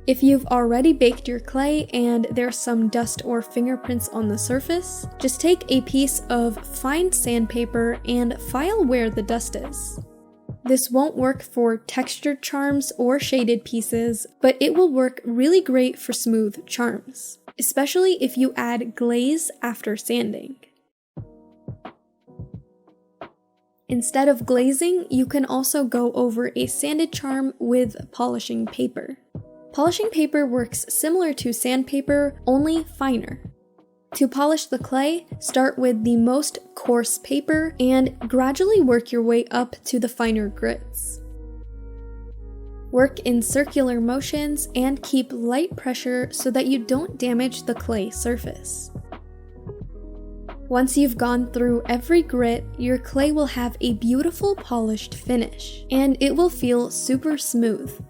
If you've already baked your clay and there's some dust or fingerprints on the surface, just take a piece of fine sandpaper and file where the dust is. This won't work for textured charms or shaded pieces, but it will work really great for smooth charms, especially if you add glaze after sanding. Instead of glazing, you can also go over a sanded charm with polishing paper. Polishing paper works similar to sandpaper, only finer. To polish the clay, start with the most coarse paper and gradually work your way up to the finer grits. Work in circular motions and keep light pressure so that you don't damage the clay surface. Once you've gone through every grit, your clay will have a beautiful polished finish, and it will feel super smooth.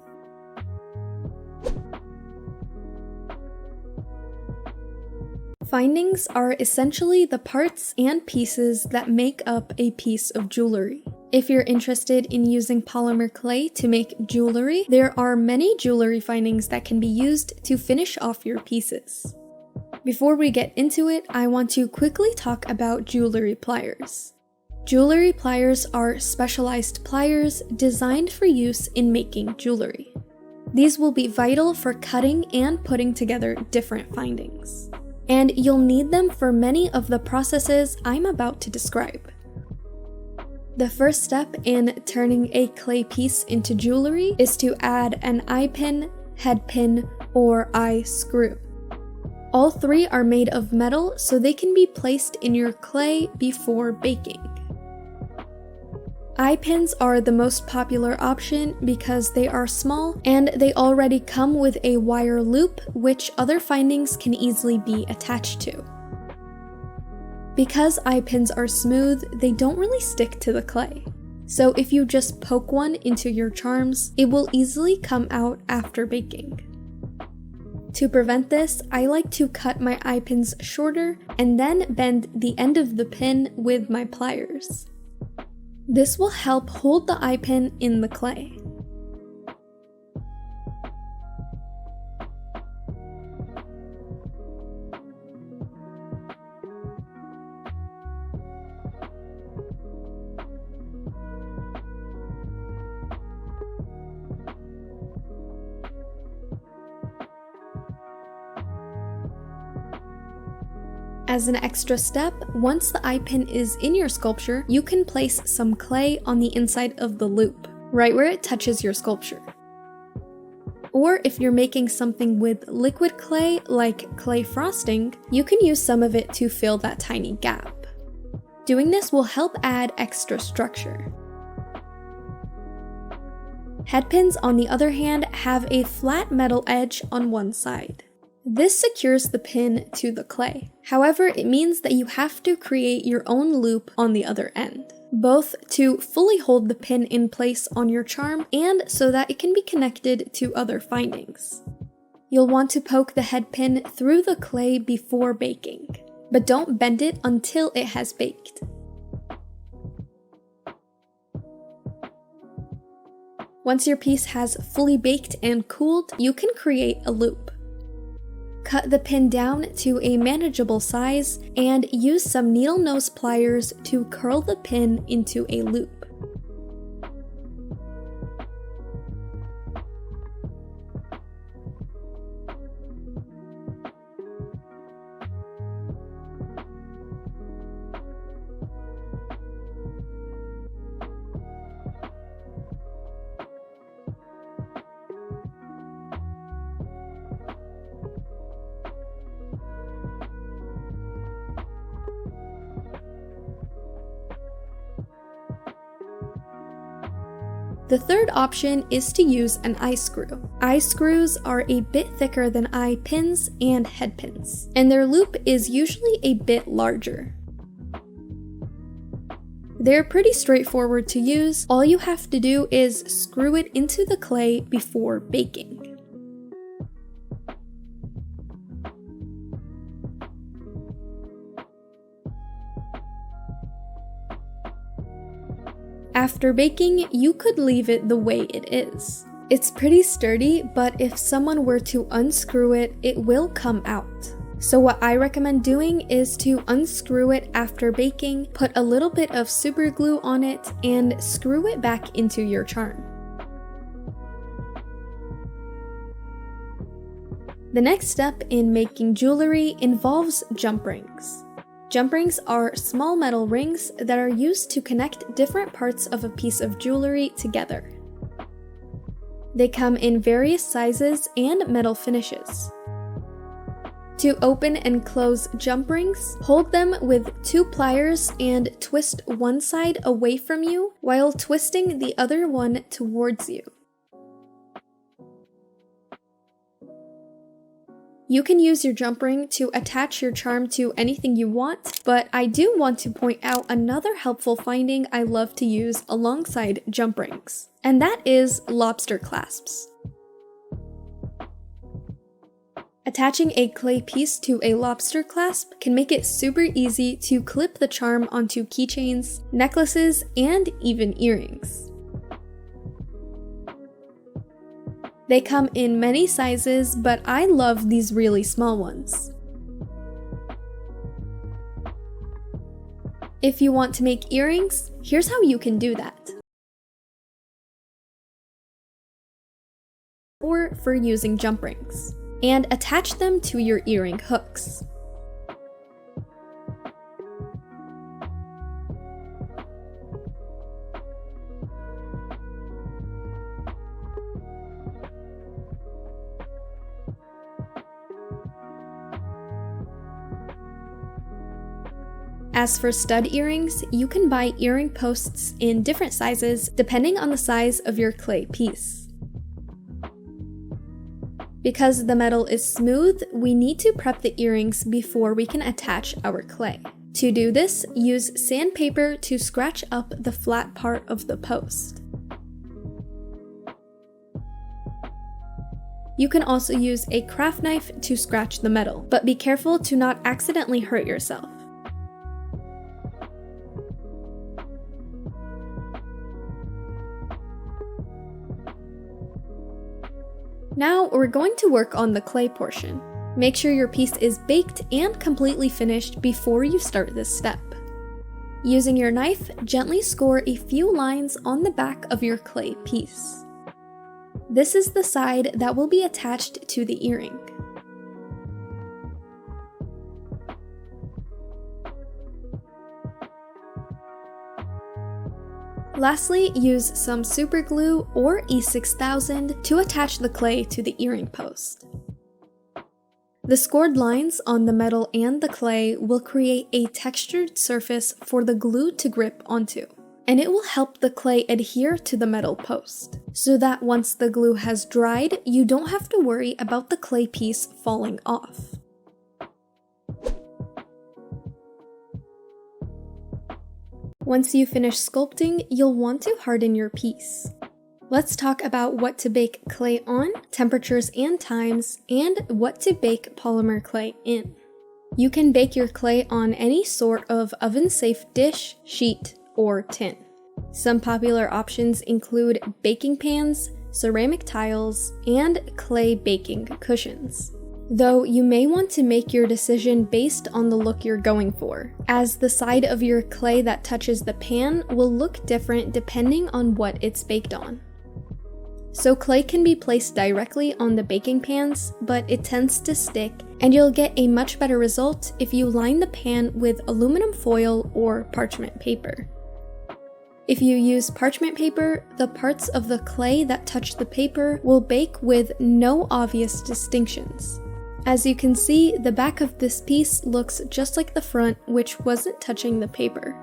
Findings are essentially the parts and pieces that make up a piece of jewelry. If you're interested in using polymer clay to make jewelry, there are many jewelry findings that can be used to finish off your pieces. Before we get into it, I want to quickly talk about jewelry pliers. Jewelry pliers are specialized pliers designed for use in making jewelry. These will be vital for cutting and putting together different findings. And you'll need them for many of the processes I'm about to describe. The first step in turning a clay piece into jewelry is to add an eye pin, head pin, or eye screw. All three are made of metal so they can be placed in your clay before baking. Eye pins are the most popular option because they are small and they already come with a wire loop which other findings can easily be attached to. Because eye pins are smooth, they don't really stick to the clay. So if you just poke one into your charms, it will easily come out after baking. To prevent this, I like to cut my eye pins shorter and then bend the end of the pin with my pliers. This will help hold the eye pin in the clay. As an extra step, once the eye pin is in your sculpture, you can place some clay on the inside of the loop, right where it touches your sculpture. Or if you're making something with liquid clay, like clay frosting, you can use some of it to fill that tiny gap. Doing this will help add extra structure. Head pins, on the other hand, have a flat metal edge on one side. This secures the pin to the clay. However, it means that you have to create your own loop on the other end, both to fully hold the pin in place on your charm and so that it can be connected to other findings. You'll want to poke the head pin through the clay before baking, but don't bend it until it has baked. Once your piece has fully baked and cooled, you can create a loop. Cut the pin down to a manageable size and use some needle nose pliers to curl the pin into a loop. The third option is to use an eye screw. Eye screws are a bit thicker than eye pins and head pins, and their loop is usually a bit larger. They're pretty straightforward to use. All you have to do is screw it into the clay before baking. After baking, you could leave it the way it is. It's pretty sturdy, but if someone were to unscrew it, it will come out. So what I recommend doing is to unscrew it after baking, put a little bit of super glue on it, and screw it back into your charm. The next step in making jewelry involves jump rings. Jump rings are small metal rings that are used to connect different parts of a piece of jewelry together. They come in various sizes and metal finishes. To open and close jump rings, hold them with 2 pliers and twist one side away from you while twisting the other one towards you. You can use your jump ring to attach your charm to anything you want, but I do want to point out another helpful finding I love to use alongside jump rings, and that is lobster clasps. Attaching a clay piece to a lobster clasp can make it super easy to clip the charm onto keychains, necklaces, and even earrings. They come in many sizes, but I love these really small ones. If you want to make earrings, here's how you can do that. Or for using jump rings, and attach them to your earring hooks. As for stud earrings, you can buy earring posts in different sizes depending on the size of your clay piece. Because the metal is smooth, we need to prep the earrings before we can attach our clay. To do this, use sandpaper to scratch up the flat part of the post. You can also use a craft knife to scratch the metal, but be careful to not accidentally hurt yourself. Now we're going to work on the clay portion. Make sure your piece is baked and completely finished before you start this step. Using your knife, gently score a few lines on the back of your clay piece. This is the side that will be attached to the earring. Lastly, use some super glue or E6000 to attach the clay to the earring post. The scored lines on the metal and the clay will create a textured surface for the glue to grip onto, and it will help the clay adhere to the metal post, so that once the glue has dried, you don't have to worry about the clay piece falling off. Once you finish sculpting, you'll want to harden your piece. Let's talk about what to bake clay on, temperatures and times, and what to bake polymer clay in. You can bake your clay on any sort of oven-safe dish, sheet, or tin. Some popular options include baking pans, ceramic tiles, and clay baking cushions. Though you may want to make your decision based on the look you're going for, as the side of your clay that touches the pan will look different depending on what it's baked on. So clay can be placed directly on the baking pans, but it tends to stick, and you'll get a much better result if you line the pan with aluminum foil or parchment paper. If you use parchment paper, the parts of the clay that touch the paper will bake with no obvious distinctions. As you can see, the back of this piece looks just like the front, which wasn't touching the paper.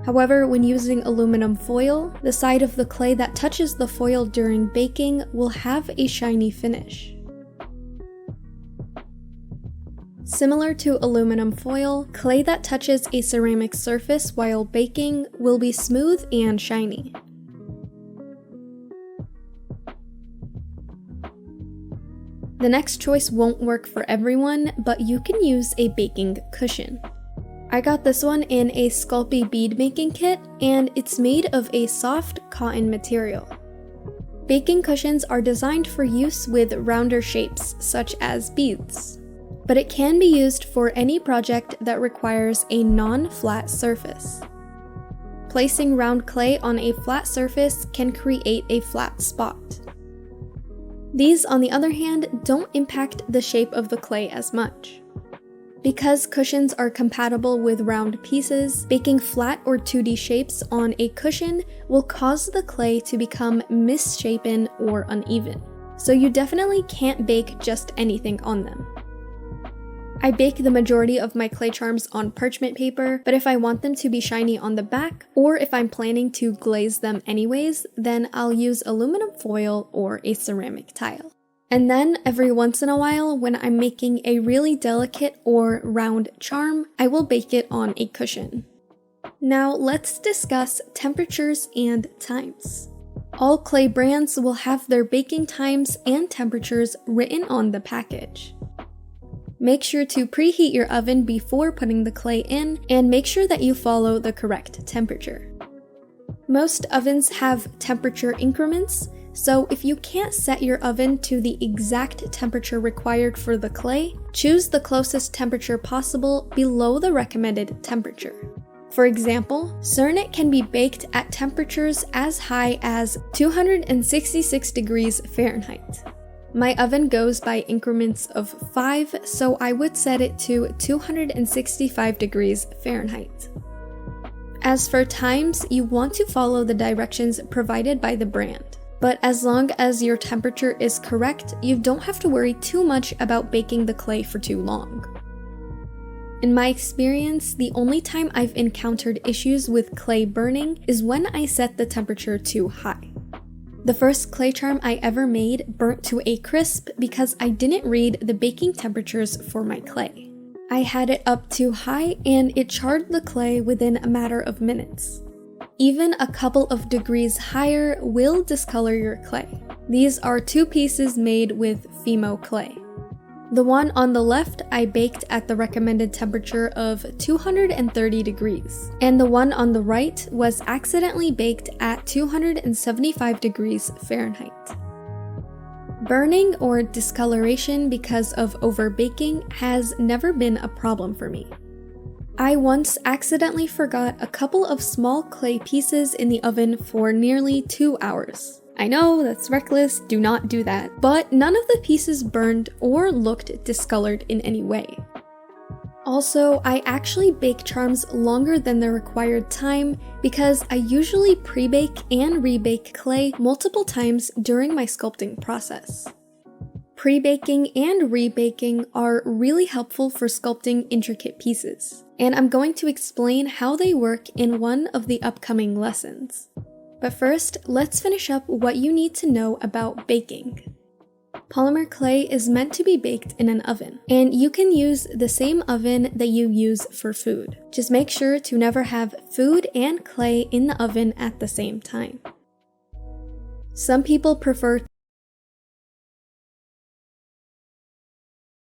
However, when using aluminum foil, the side of the clay that touches the foil during baking will have a shiny finish. Similar to aluminum foil, clay that touches a ceramic surface while baking will be smooth and shiny. The next choice won't work for everyone, but you can use a baking cushion. I got this one in a Sculpting bead making kit, and it's made of a soft cotton material. Baking cushions are designed for use with rounder shapes, such as beads, but it can be used for any project that requires a non-flat surface. Placing round clay on a flat surface can create a flat spot. These, on the other hand, don't impact the shape of the clay as much. Because cushions are compatible with round pieces, baking flat or 2D shapes on a cushion will cause the clay to become misshapen or uneven. So you definitely can't bake just anything on them. I bake the majority of my clay charms on parchment paper, but if I want them to be shiny on the back, or if I'm planning to glaze them anyways, then I'll use aluminum foil or a ceramic tile. And then, every once in a while, when I'm making a really delicate or round charm, I will bake it on a cushion. Now, let's discuss temperatures and times. All clay brands will have their baking times and temperatures written on the package. Make sure to preheat your oven before putting the clay in, and make sure that you follow the correct temperature. Most ovens have temperature increments, so if you can't set your oven to the exact temperature required for the clay, choose the closest temperature possible below the recommended temperature. For example, Cernet can be baked at temperatures as high as 266 degrees Fahrenheit. My oven goes by increments of 5, so I would set it to 265 degrees Fahrenheit. As for times, you want to follow the directions provided by the brand. But as long as your temperature is correct, you don't have to worry too much about baking the clay for too long. In my experience, the only time I've encountered issues with clay burning is when I set the temperature too high. The first clay charm I ever made burnt to a crisp because I didn't read the baking temperatures for my clay. I had it up too high and it charred the clay within a matter of minutes. Even a couple of degrees higher will discolor your clay. These are 2 pieces made with Fimo clay. The one on the left I baked at the recommended temperature of 230 degrees, and the one on the right was accidentally baked at 275 degrees Fahrenheit. Burning or discoloration because of overbaking has never been a problem for me. I once accidentally forgot a couple of small clay pieces in the oven for nearly 2 hours. I know, that's reckless, do not do that, but none of the pieces burned or looked discolored in any way. Also, I actually bake charms longer than the required time because I usually pre-bake and rebake clay multiple times during my sculpting process. Pre-baking and rebaking are really helpful for sculpting intricate pieces, and I'm going to explain how they work in one of the upcoming lessons. But first, let's finish up what you need to know about baking. Polymer clay is meant to be baked in an oven, and you can use the same oven that you use for food. Just make sure to never have food and clay in the oven at the same time. Some people prefer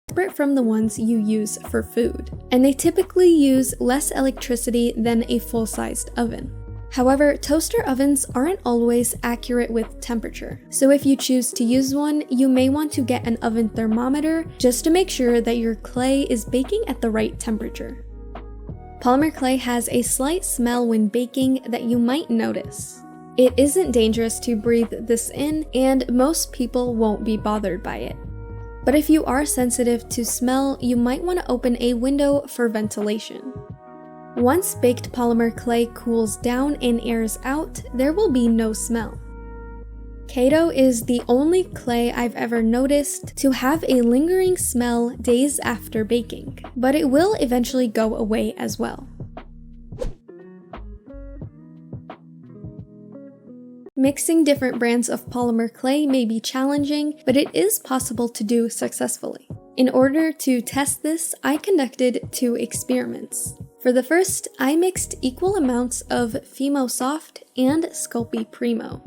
separate from the ones you use for food, and they typically use less electricity than a full-sized oven. However, toaster ovens aren't always accurate with temperature, so if you choose to use one, you may want to get an oven thermometer just to make sure that your clay is baking at the right temperature. Polymer clay has a slight smell when baking that you might notice. It isn't dangerous to breathe this in, and most people won't be bothered by it. But if you are sensitive to smell, you might want to open a window for ventilation. Once baked polymer clay cools down and airs out, there will be no smell. Kato is the only clay I've ever noticed to have a lingering smell days after baking, but it will eventually go away as well. Mixing different brands of polymer clay may be challenging, but it is possible to do successfully. In order to test this, I conducted 2 experiments. For the first, I mixed equal amounts of Fimo Soft and Sculpey Primo.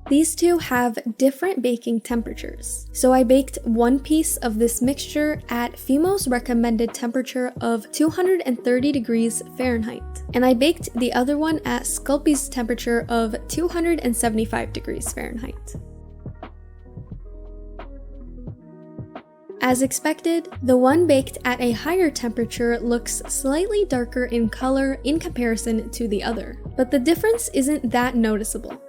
These 2 have different baking temperatures, so I baked one piece of this mixture at Fimo's recommended temperature of 230 degrees Fahrenheit, and I baked the other one at Sculpey's temperature of 275 degrees Fahrenheit. As expected, the one baked at a higher temperature looks slightly darker in color in comparison to the other, but the difference isn't that noticeable.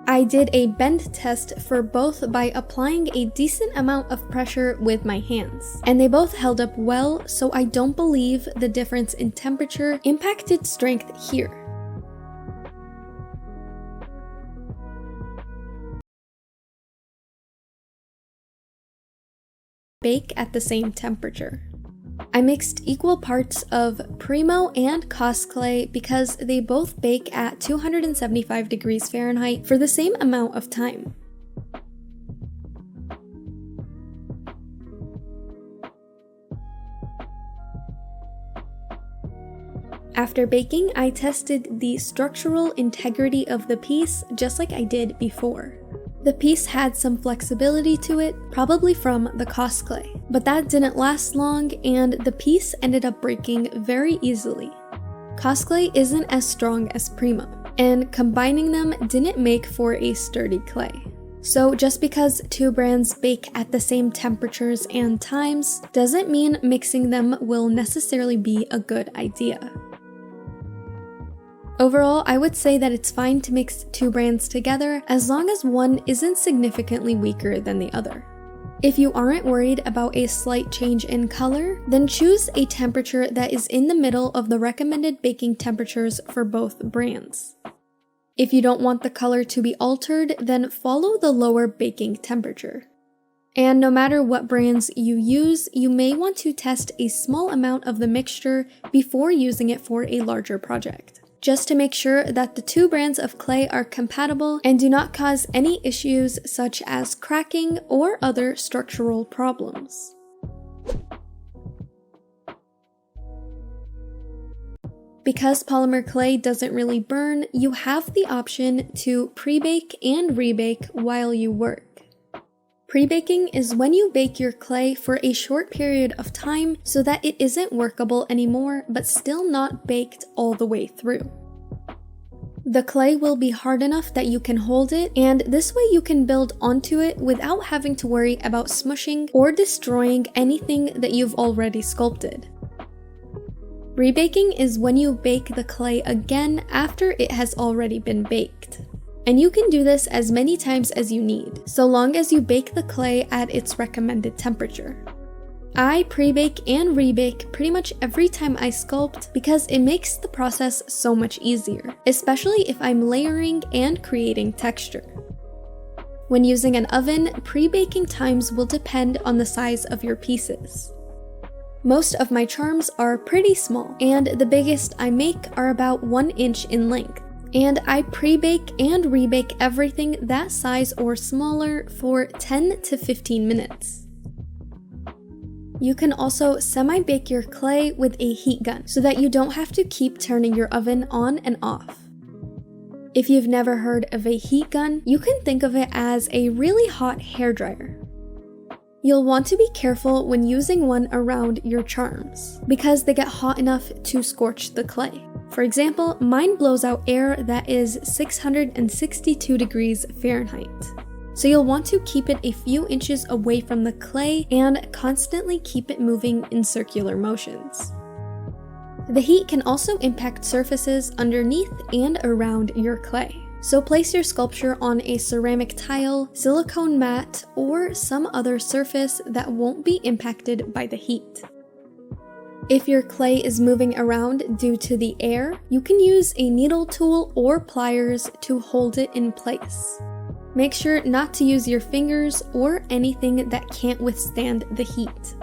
I did a bend test for both by applying a decent amount of pressure with my hands, and they both held up well, so I don't believe the difference in temperature impacted strength here. Bake at the same temperature. I mixed equal parts of Primo and Cos clay because they both bake at 275 degrees Fahrenheit for the same amount of time. After baking, I tested the structural integrity of the piece just like I did before. The piece had some flexibility to it, probably from the Cos clay, but that didn't last long and the piece ended up breaking very easily. Cos clay isn't as strong as Primo, and combining them didn't make for a sturdy clay. So just because 2 brands bake at the same temperatures and times doesn't mean mixing them will necessarily be a good idea. Overall, I would say that it's fine to mix 2 brands together as long as one isn't significantly weaker than the other. If you aren't worried about a slight change in color, then choose a temperature that is in the middle of the recommended baking temperatures for both brands. If you don't want the color to be altered, then follow the lower baking temperature. And no matter what brands you use, you may want to test a small amount of the mixture before using it for a larger project, just to make sure that the two brands of clay are compatible and do not cause any issues such as cracking or other structural problems. Because polymer clay doesn't really burn, you have the option to pre-bake and rebake while you work. Pre-baking is when you bake your clay for a short period of time so that it isn't workable anymore but still not baked all the way through. The clay will be hard enough that you can hold it, and this way you can build onto it without having to worry about smushing or destroying anything that you've already sculpted. Rebaking is when you bake the clay again after it has already been baked. And you can do this as many times as you need, so long as you bake the clay at its recommended temperature. I pre-bake and rebake pretty much every time I sculpt because it makes the process so much easier, especially if I'm layering and creating texture. When using an oven, pre-baking times will depend on the size of your pieces. Most of my charms are pretty small, and the biggest I make are about 1 inch in length, and I pre-bake and rebake everything that size or smaller for 10 to 15 minutes. You can also semi-bake your clay with a heat gun so that you don't have to keep turning your oven on and off. If you've never heard of a heat gun, you can think of it as a really hot hairdryer. You'll want to be careful when using one around your charms, because they get hot enough to scorch the clay. For example, mine blows out air that is 662 degrees Fahrenheit. So you'll want to keep it a few inches away from the clay and constantly keep it moving in circular motions. The heat can also impact surfaces underneath and around your clay. So place your sculpture on a ceramic tile, silicone mat, or some other surface that won't be impacted by the heat. If your clay is moving around due to the air, you can use a needle tool or pliers to hold it in place. Make sure not to use your fingers or anything that can't withstand the heat.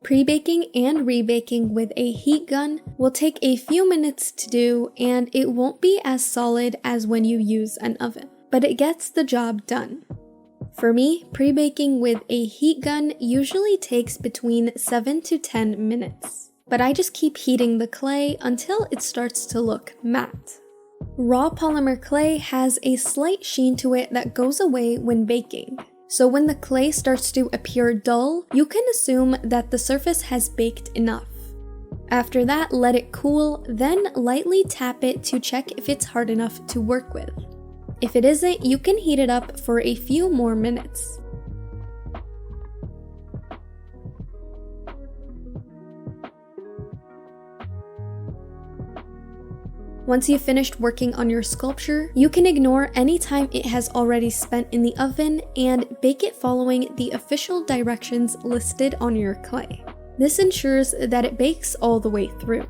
Pre-baking and rebaking with a heat gun will take a few minutes to do, and it won't be as solid as when you use an oven, but it gets the job done. For me, pre-baking with a heat gun usually takes between 7 to 10 minutes, but I just keep heating the clay until it starts to look matte. Raw polymer clay has a slight sheen to it that goes away when baking. So when the clay starts to appear dull, you can assume that the surface has baked enough. After that, let it cool, then lightly tap it to check if it's hard enough to work with. If it isn't, you can heat it up for a few more minutes. Once you've finished working on your sculpture, you can ignore any time it has already spent in the oven and bake it following the official directions listed on your clay. This ensures that it bakes all the way through.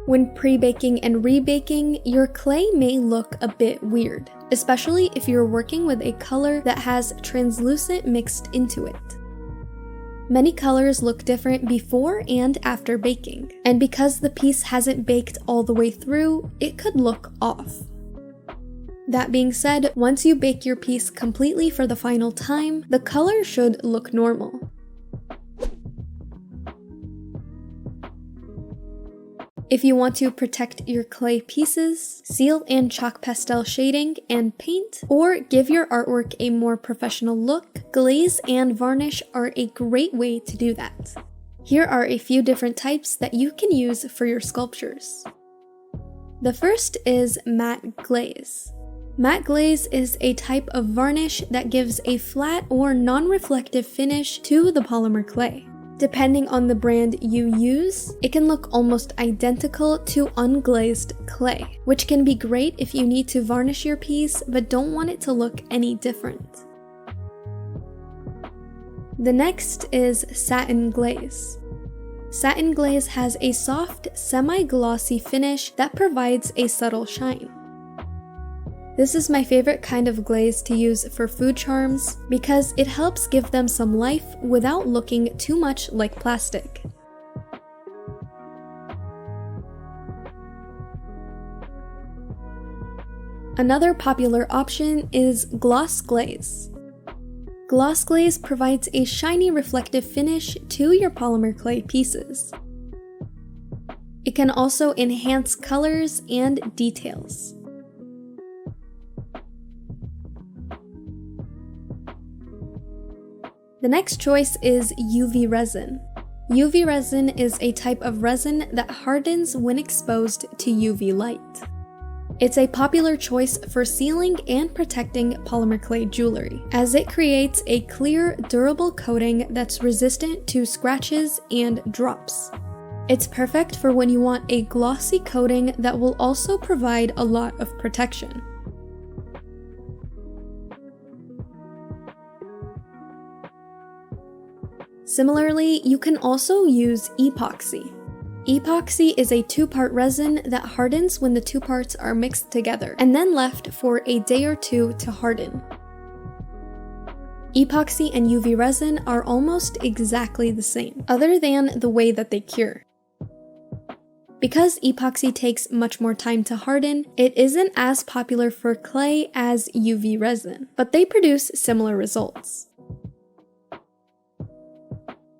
When pre-baking and rebaking, your clay may look a bit weird, especially if you're working with a color that has translucent mixed into it. Many colors look different before and after baking, and because the piece hasn't baked all the way through, it could look off. That being said, once you bake your piece completely for the final time, the color should look normal. If you want to protect your clay pieces, seal and chalk pastel shading and paint, or give your artwork a more professional look, glaze and varnish are a great way to do that. Here are a few different types that you can use for your sculptures. The first is matte glaze. Matte glaze is a type of varnish that gives a flat or non-reflective finish to the polymer clay. Depending on the brand you use, it can look almost identical to unglazed clay, which can be great if you need to varnish your piece but don't want it to look any different. The next is satin glaze. Satin glaze has a soft, semi-glossy finish that provides a subtle shine. This is my favorite kind of glaze to use for food charms because it helps give them some life without looking too much like plastic. Another popular option is gloss glaze. Gloss glaze provides a shiny reflective finish to your polymer clay pieces. It can also enhance colors and details. The next choice is UV resin. UV resin is a type of resin that hardens when exposed to UV light. It's a popular choice for sealing and protecting polymer clay jewelry, as it creates a clear, durable coating that's resistant to scratches and drops. It's perfect for when you want a glossy coating that will also provide a lot of protection. Similarly, you can also use epoxy. Epoxy is a two-part resin that hardens when the two parts are mixed together and then left for a day or two to harden. Epoxy and UV resin are almost exactly the same, other than the way that they cure. Because epoxy takes much more time to harden, it isn't as popular for clay as UV resin, but they produce similar results.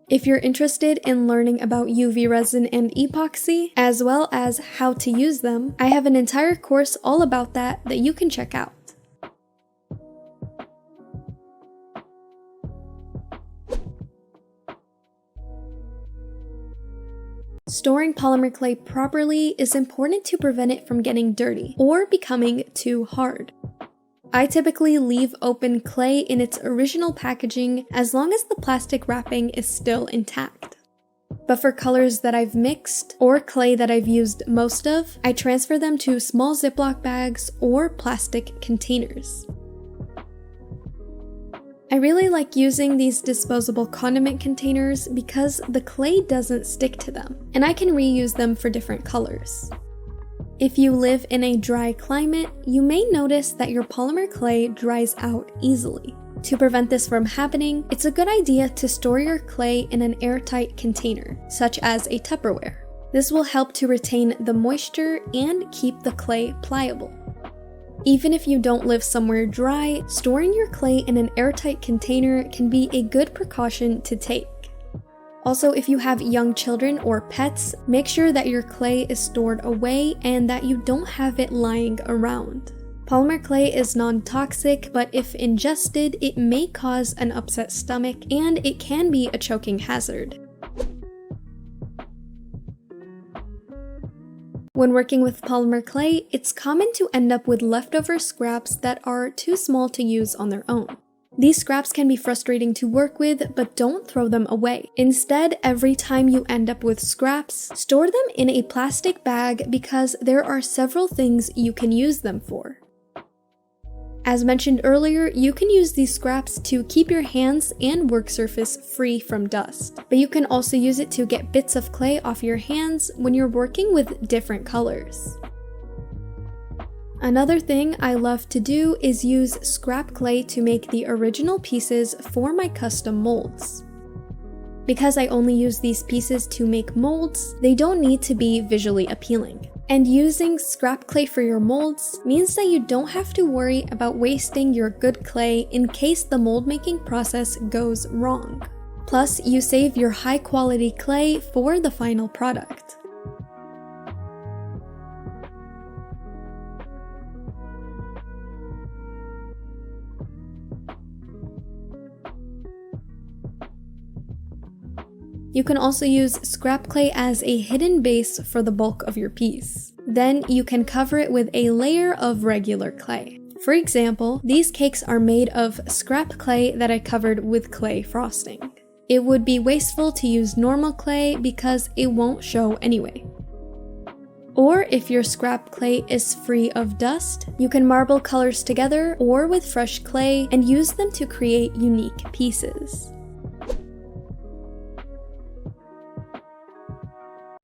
If you're interested in learning about UV resin and epoxy, as well as how to use them, I have an entire course all about that you can check out. Storing polymer clay properly is important to prevent it from getting dirty or becoming too hard. I typically leave open clay in its original packaging as long as the plastic wrapping is still intact. But for colors that I've mixed or clay that I've used most of, I transfer them to small Ziploc bags or plastic containers. I really like using these disposable condiment containers because the clay doesn't stick to them, and I can reuse them for different colors. If you live in a dry climate, you may notice that your polymer clay dries out easily. To prevent this from happening, it's a good idea to store your clay in an airtight container, such as a Tupperware. This will help to retain the moisture and keep the clay pliable. Even if you don't live somewhere dry, storing your clay in an airtight container can be a good precaution to take. Also, if you have young children or pets, make sure that your clay is stored away and that you don't have it lying around. Polymer clay is non-toxic, but if ingested, it may cause an upset stomach and it can be a choking hazard. When working with polymer clay, it's common to end up with leftover scraps that are too small to use on their own. These scraps can be frustrating to work with, but don't throw them away. Instead, every time you end up with scraps, store them in a plastic bag because there are several things you can use them for. As mentioned earlier, you can use these scraps to keep your hands and work surface free from dust, but you can also use it to get bits of clay off your hands when you're working with different colors. Another thing I love to do is use scrap clay to make the original pieces for my custom molds. Because I only use these pieces to make molds, they don't need to be visually appealing. And using scrap clay for your molds means that you don't have to worry about wasting your good clay in case the mold making process goes wrong. Plus, you save your high quality clay for the final product. You can also use scrap clay as a hidden base for the bulk of your piece. Then you can cover it with a layer of regular clay. For example, these cakes are made of scrap clay that I covered with clay frosting. It would be wasteful to use normal clay because it won't show anyway. Or if your scrap clay is free of dust, you can marble colors together or with fresh clay and use them to create unique pieces.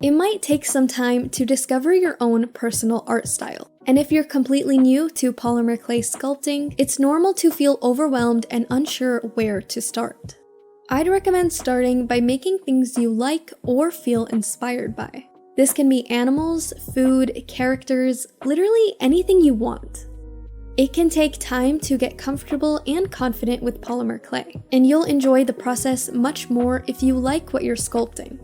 It might take some time to discover your own personal art style. And if you're completely new to polymer clay sculpting, it's normal to feel overwhelmed and unsure where to start. I'd recommend starting by making things you like or feel inspired by. This can be animals, food, characters, literally anything you want. It can take time to get comfortable and confident with polymer clay, and you'll enjoy the process much more if you like what you're sculpting.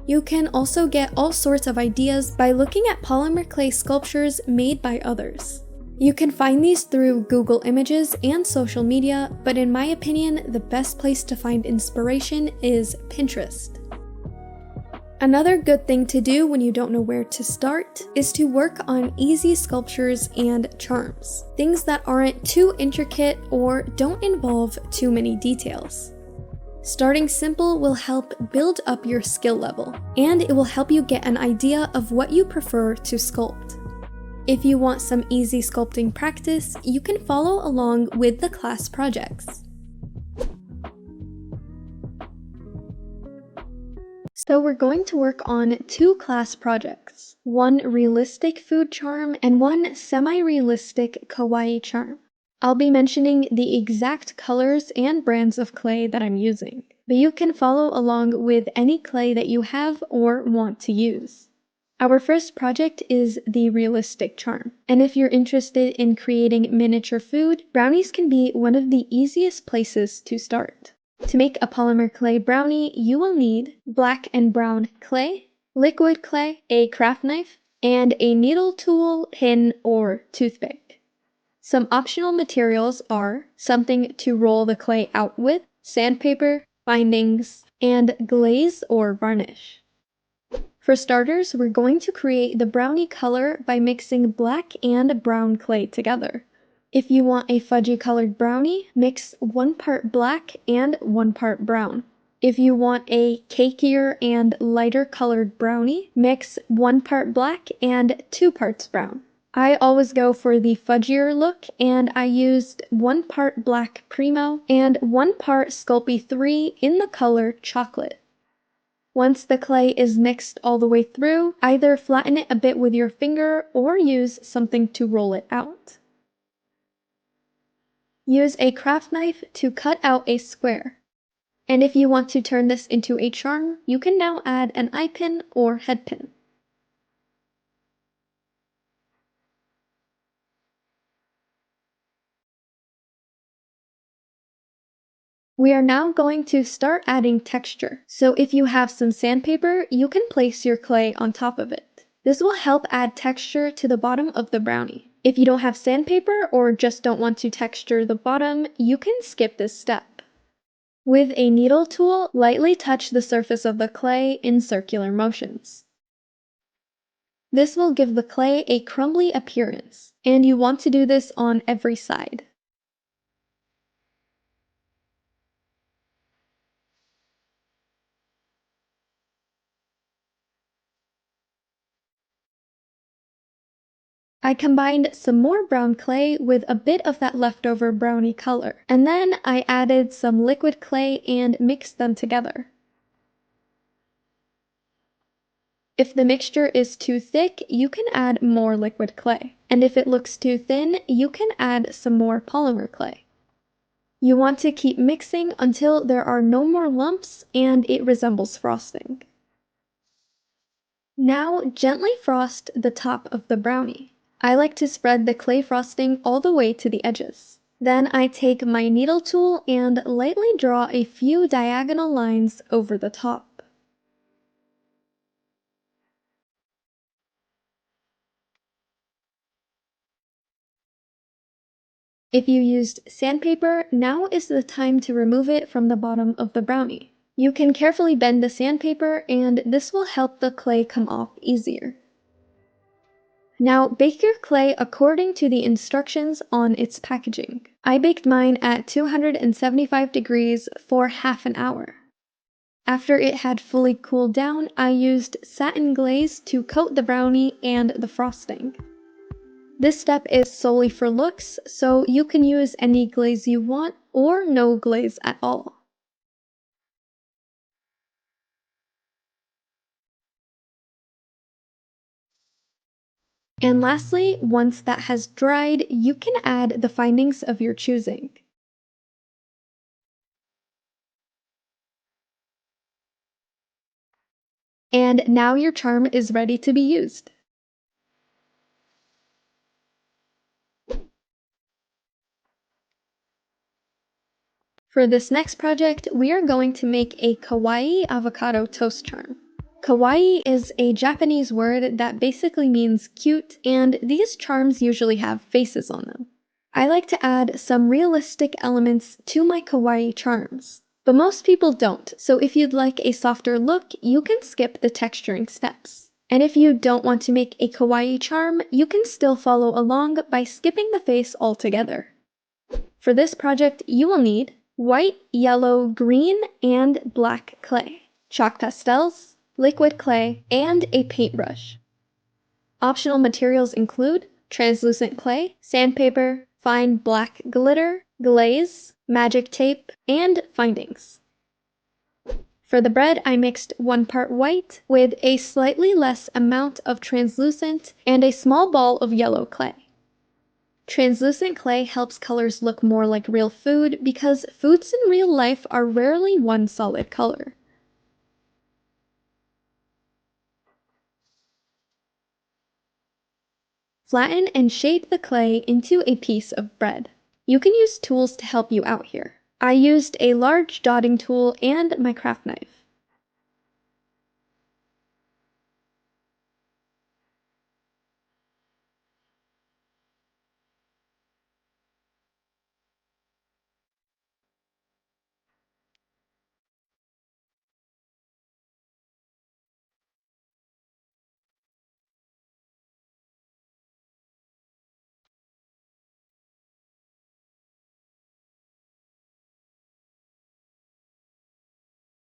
You can also get all sorts of ideas by looking at polymer clay sculptures made by others. You can find these through Google Images and social media, but in my opinion, the best place to find inspiration is Pinterest. Another good thing to do when you don't know where to start is to work on easy sculptures and charms, things that aren't too intricate or don't involve too many details. Starting simple will help build up your skill level, and it will help you get an idea of what you prefer to sculpt. If you want some easy sculpting practice, you can follow along with the class projects. So we're going to work on two class projects, one realistic food charm and one semi-realistic kawaii charm. I'll be mentioning the exact colors and brands of clay that I'm using, but you can follow along with any clay that you have or want to use. Our first project is the realistic charm, and if you're interested in creating miniature food, brownies can be one of the easiest places to start. To make a polymer clay brownie, you will need black and brown clay, liquid clay, a craft knife, and a needle tool, pin, or toothpick. Some optional materials are something to roll the clay out with, sandpaper, bindings, and glaze or varnish. For starters, we're going to create the brownie color by mixing black and brown clay together. If you want a fudgy colored brownie, mix 1 part black and 1 part brown. If you want a cakier and lighter colored brownie, mix 1 part black and 2 parts brown. I always go for the fudgier look, and I used 1 part black primo and 1 part Sculpey 3 in the color chocolate. Once the clay is mixed all the way through, either flatten it a bit with your finger or use something to roll it out. Use a craft knife to cut out a square. And if you want to turn this into a charm, you can now add an eye pin or head pin. We are now going to start adding texture. So if you have some sandpaper, you can place your clay on top of it. This will help add texture to the bottom of the brownie. If you don't have sandpaper or just don't want to texture the bottom, you can skip this step. With a needle tool, lightly touch the surface of the clay in circular motions. This will give the clay a crumbly appearance, and you want to do this on every side. I combined some more brown clay with a bit of that leftover brownie color, and then I added some liquid clay and mixed them together. If the mixture is too thick, you can add more liquid clay, and if it looks too thin, you can add some more polymer clay. You want to keep mixing until there are no more lumps and it resembles frosting. Now gently frost the top of the brownie. I like to spread the clay frosting all the way to the edges. Then I take my needle tool and lightly draw a few diagonal lines over the top. If you used sandpaper, now is the time to remove it from the bottom of the brownie. You can carefully bend the sandpaper, and this will help the clay come off easier. Now bake your clay according to the instructions on its packaging. I baked mine at 275 degrees for half an hour. After it had fully cooled down, I used satin glaze to coat the brownie and the frosting. This step is solely for looks, so you can use any glaze you want or no glaze at all. And lastly, once that has dried, you can add the findings of your choosing. And now your charm is ready to be used. For this next project, we are going to make a kawaii avocado toast charm. Kawaii is a Japanese word that basically means cute, and these charms usually have faces on them. I like to add some realistic elements to my kawaii charms, but most people don't, so if you'd like a softer look, you can skip the texturing steps. And if you don't want to make a kawaii charm, you can still follow along by skipping the face altogether. For this project, you will need white, yellow, green, and black clay, chalk pastels, liquid clay, and a paintbrush. Optional materials include translucent clay, sandpaper, fine black glitter, glaze, magic tape, and findings. For the bread, I mixed 1 part white with a slightly less amount of translucent and a small ball of yellow clay. Translucent clay helps colors look more like real food because foods in real life are rarely one solid color. Flatten and shape the clay into a piece of bread. You can use tools to help you out here. I used a large dotting tool and my craft knife.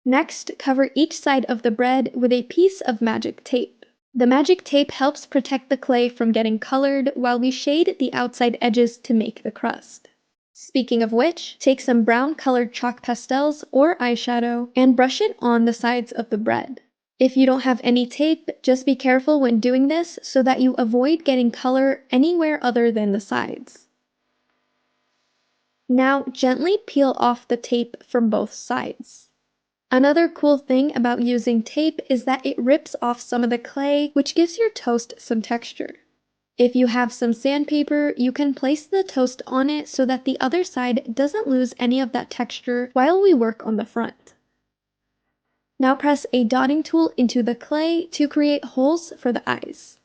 Next, cover each side of the bread with a piece of magic tape. The magic tape helps protect the clay from getting colored while we shade the outside edges to make the crust. Speaking of which, take some brown colored chalk pastels or eyeshadow and brush it on the sides of the bread. If you don't have any tape, just be careful when doing this so that you avoid getting color anywhere other than the sides. Now gently peel off the tape from both sides. Another cool thing about using tape is that it rips off some of the clay, which gives your toast some texture. If you have some sandpaper, you can place the toast on it so that the other side doesn't lose any of that texture while we work on the front. Now press a dotting tool into the clay to create holes for the eyes.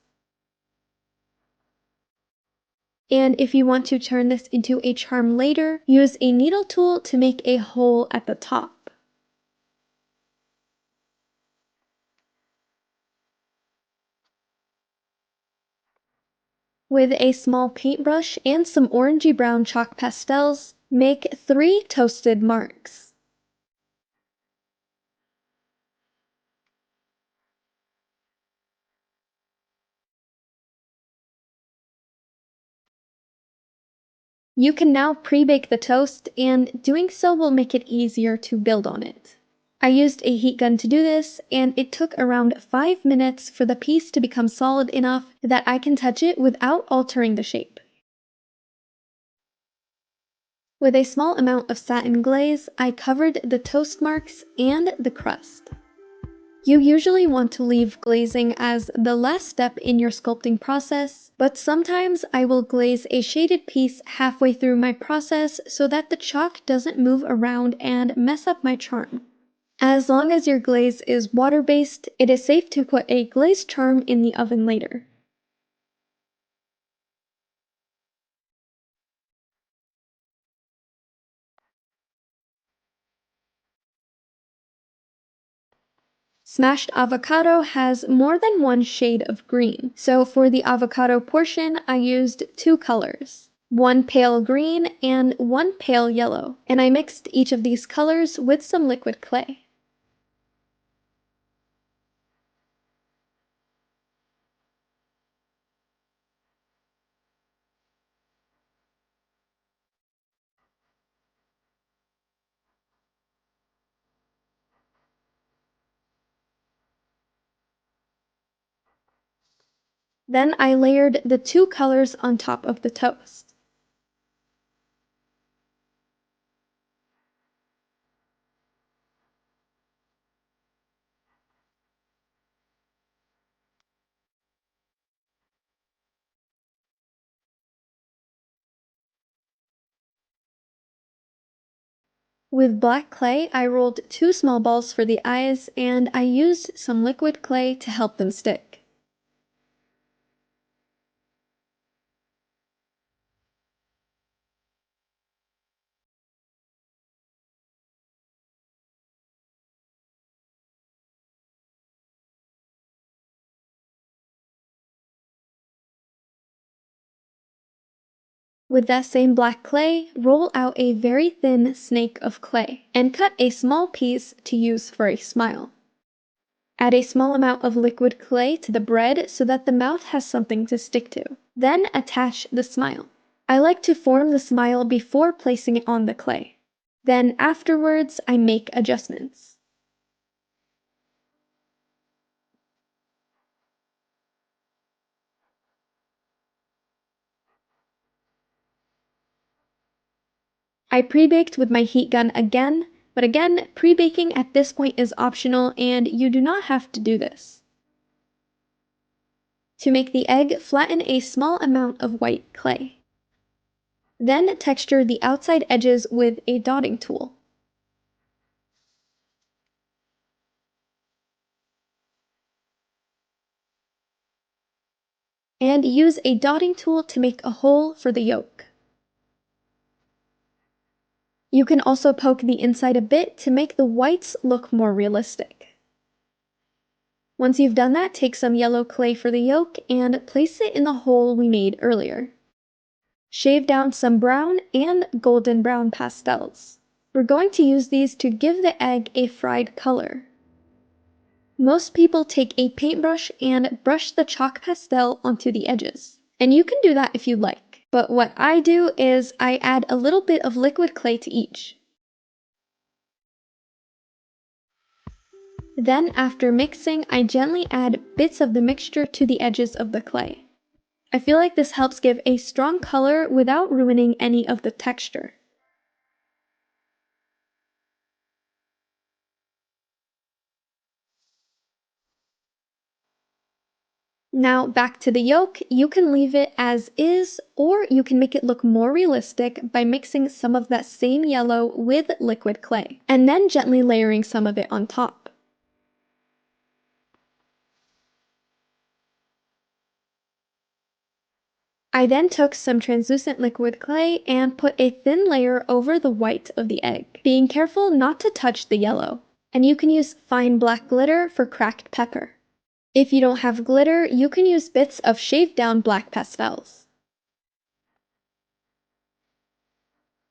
And if you want to turn this into a charm later, use a needle tool to make a hole at the top. With a small paintbrush and some orangey brown chalk pastels, make 3 toasted marks. You can now pre-bake the toast, and doing so will make it easier to build on it. I used a heat gun to do this, and it took around 5 minutes for the piece to become solid enough that I can touch it without altering the shape. With a small amount of satin glaze, I covered the toast marks and the crust. You usually want to leave glazing as the last step in your sculpting process, but sometimes I will glaze a shaded piece halfway through my process so that the chalk doesn't move around and mess up my charm. As long as your glaze is water-based, it is safe to put a glazed charm in the oven later. Smashed avocado has more than one shade of green, so for the avocado portion, I used 2 colors. One pale green and one pale yellow, and I mixed each of these colors with some liquid clay. Then I layered the two colors on top of the toast. With black clay, I rolled two small balls for the eyes, and I used some liquid clay to help them stick. With that same black clay, roll out a very thin snake of clay, and cut a small piece to use for a smile. Add a small amount of liquid clay to the bread so that the mouth has something to stick to. Then attach the smile. I like to form the smile before placing it on the clay. Then afterwards, I make adjustments. I pre-baked with my heat gun again, but again, pre-baking at this point is optional and you do not have to do this. To make the egg, flatten a small amount of white clay. Then texture the outside edges with a dotting tool. And use a dotting tool to make a hole for the yolk. You can also poke the inside a bit to make the whites look more realistic. Once you've done that, take some yellow clay for the yolk and place it in the hole we made earlier. Shave down some brown and golden brown pastels. We're going to use these to give the egg a fried color. Most people take a paintbrush and brush the chalk pastel onto the edges. And you can do that if you like. But what I do is I add a little bit of liquid clay to each. Then after mixing, I gently add bits of the mixture to the edges of the clay. I feel like this helps give a strong color without ruining any of the texture. Now back to the yolk, you can leave it as is, or you can make it look more realistic by mixing some of that same yellow with liquid clay, and then gently layering some of it on top. I then took some translucent liquid clay and put a thin layer over the white of the egg, being careful not to touch the yellow. And you can use fine black glitter for cracked pepper. If you don't have glitter, you can use bits of shaved down black pastels.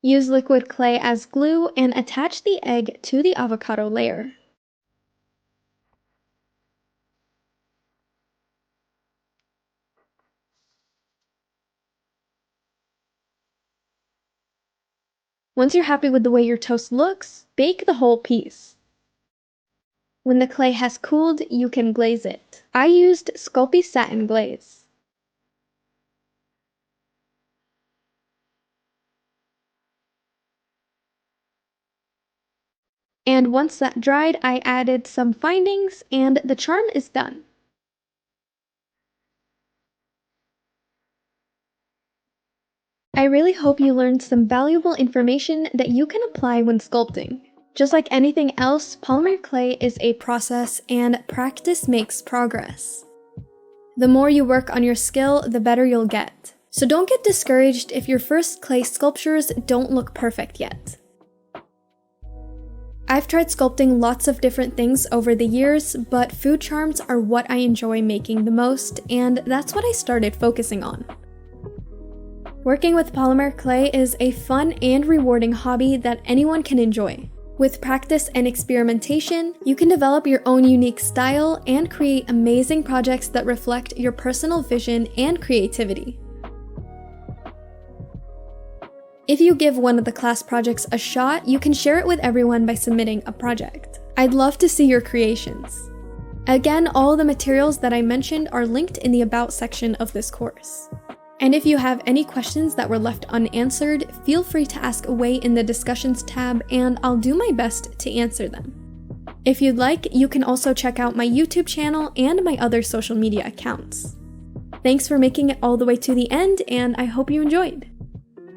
Use liquid clay as glue and attach the egg to the avocado layer. Once you're happy with the way your toast looks, bake the whole piece. When the clay has cooled, you can glaze it. I used Sculpting satin glaze. And once that dried, I added some findings and the charm is done. I really hope you learned some valuable information that you can apply when sculpting. Just like anything else, polymer clay is a process and practice makes progress. The more you work on your skill, the better you'll get. So don't get discouraged if your first clay sculptures don't look perfect yet. I've tried sculpting lots of different things over the years, but food charms are what I enjoy making the most, and that's what I started focusing on. Working with polymer clay is a fun and rewarding hobby that anyone can enjoy. With practice and experimentation, you can develop your own unique style and create amazing projects that reflect your personal vision and creativity. If you give one of the class projects a shot, you can share it with everyone by submitting a project. I'd love to see your creations. Again, all the materials that I mentioned are linked in the About section of this course. And if you have any questions that were left unanswered, feel free to ask away in the Discussions tab, and I'll do my best to answer them. If you'd like, you can also check out my YouTube channel and my other social media accounts. Thanks for making it all the way to the end, and I hope you enjoyed!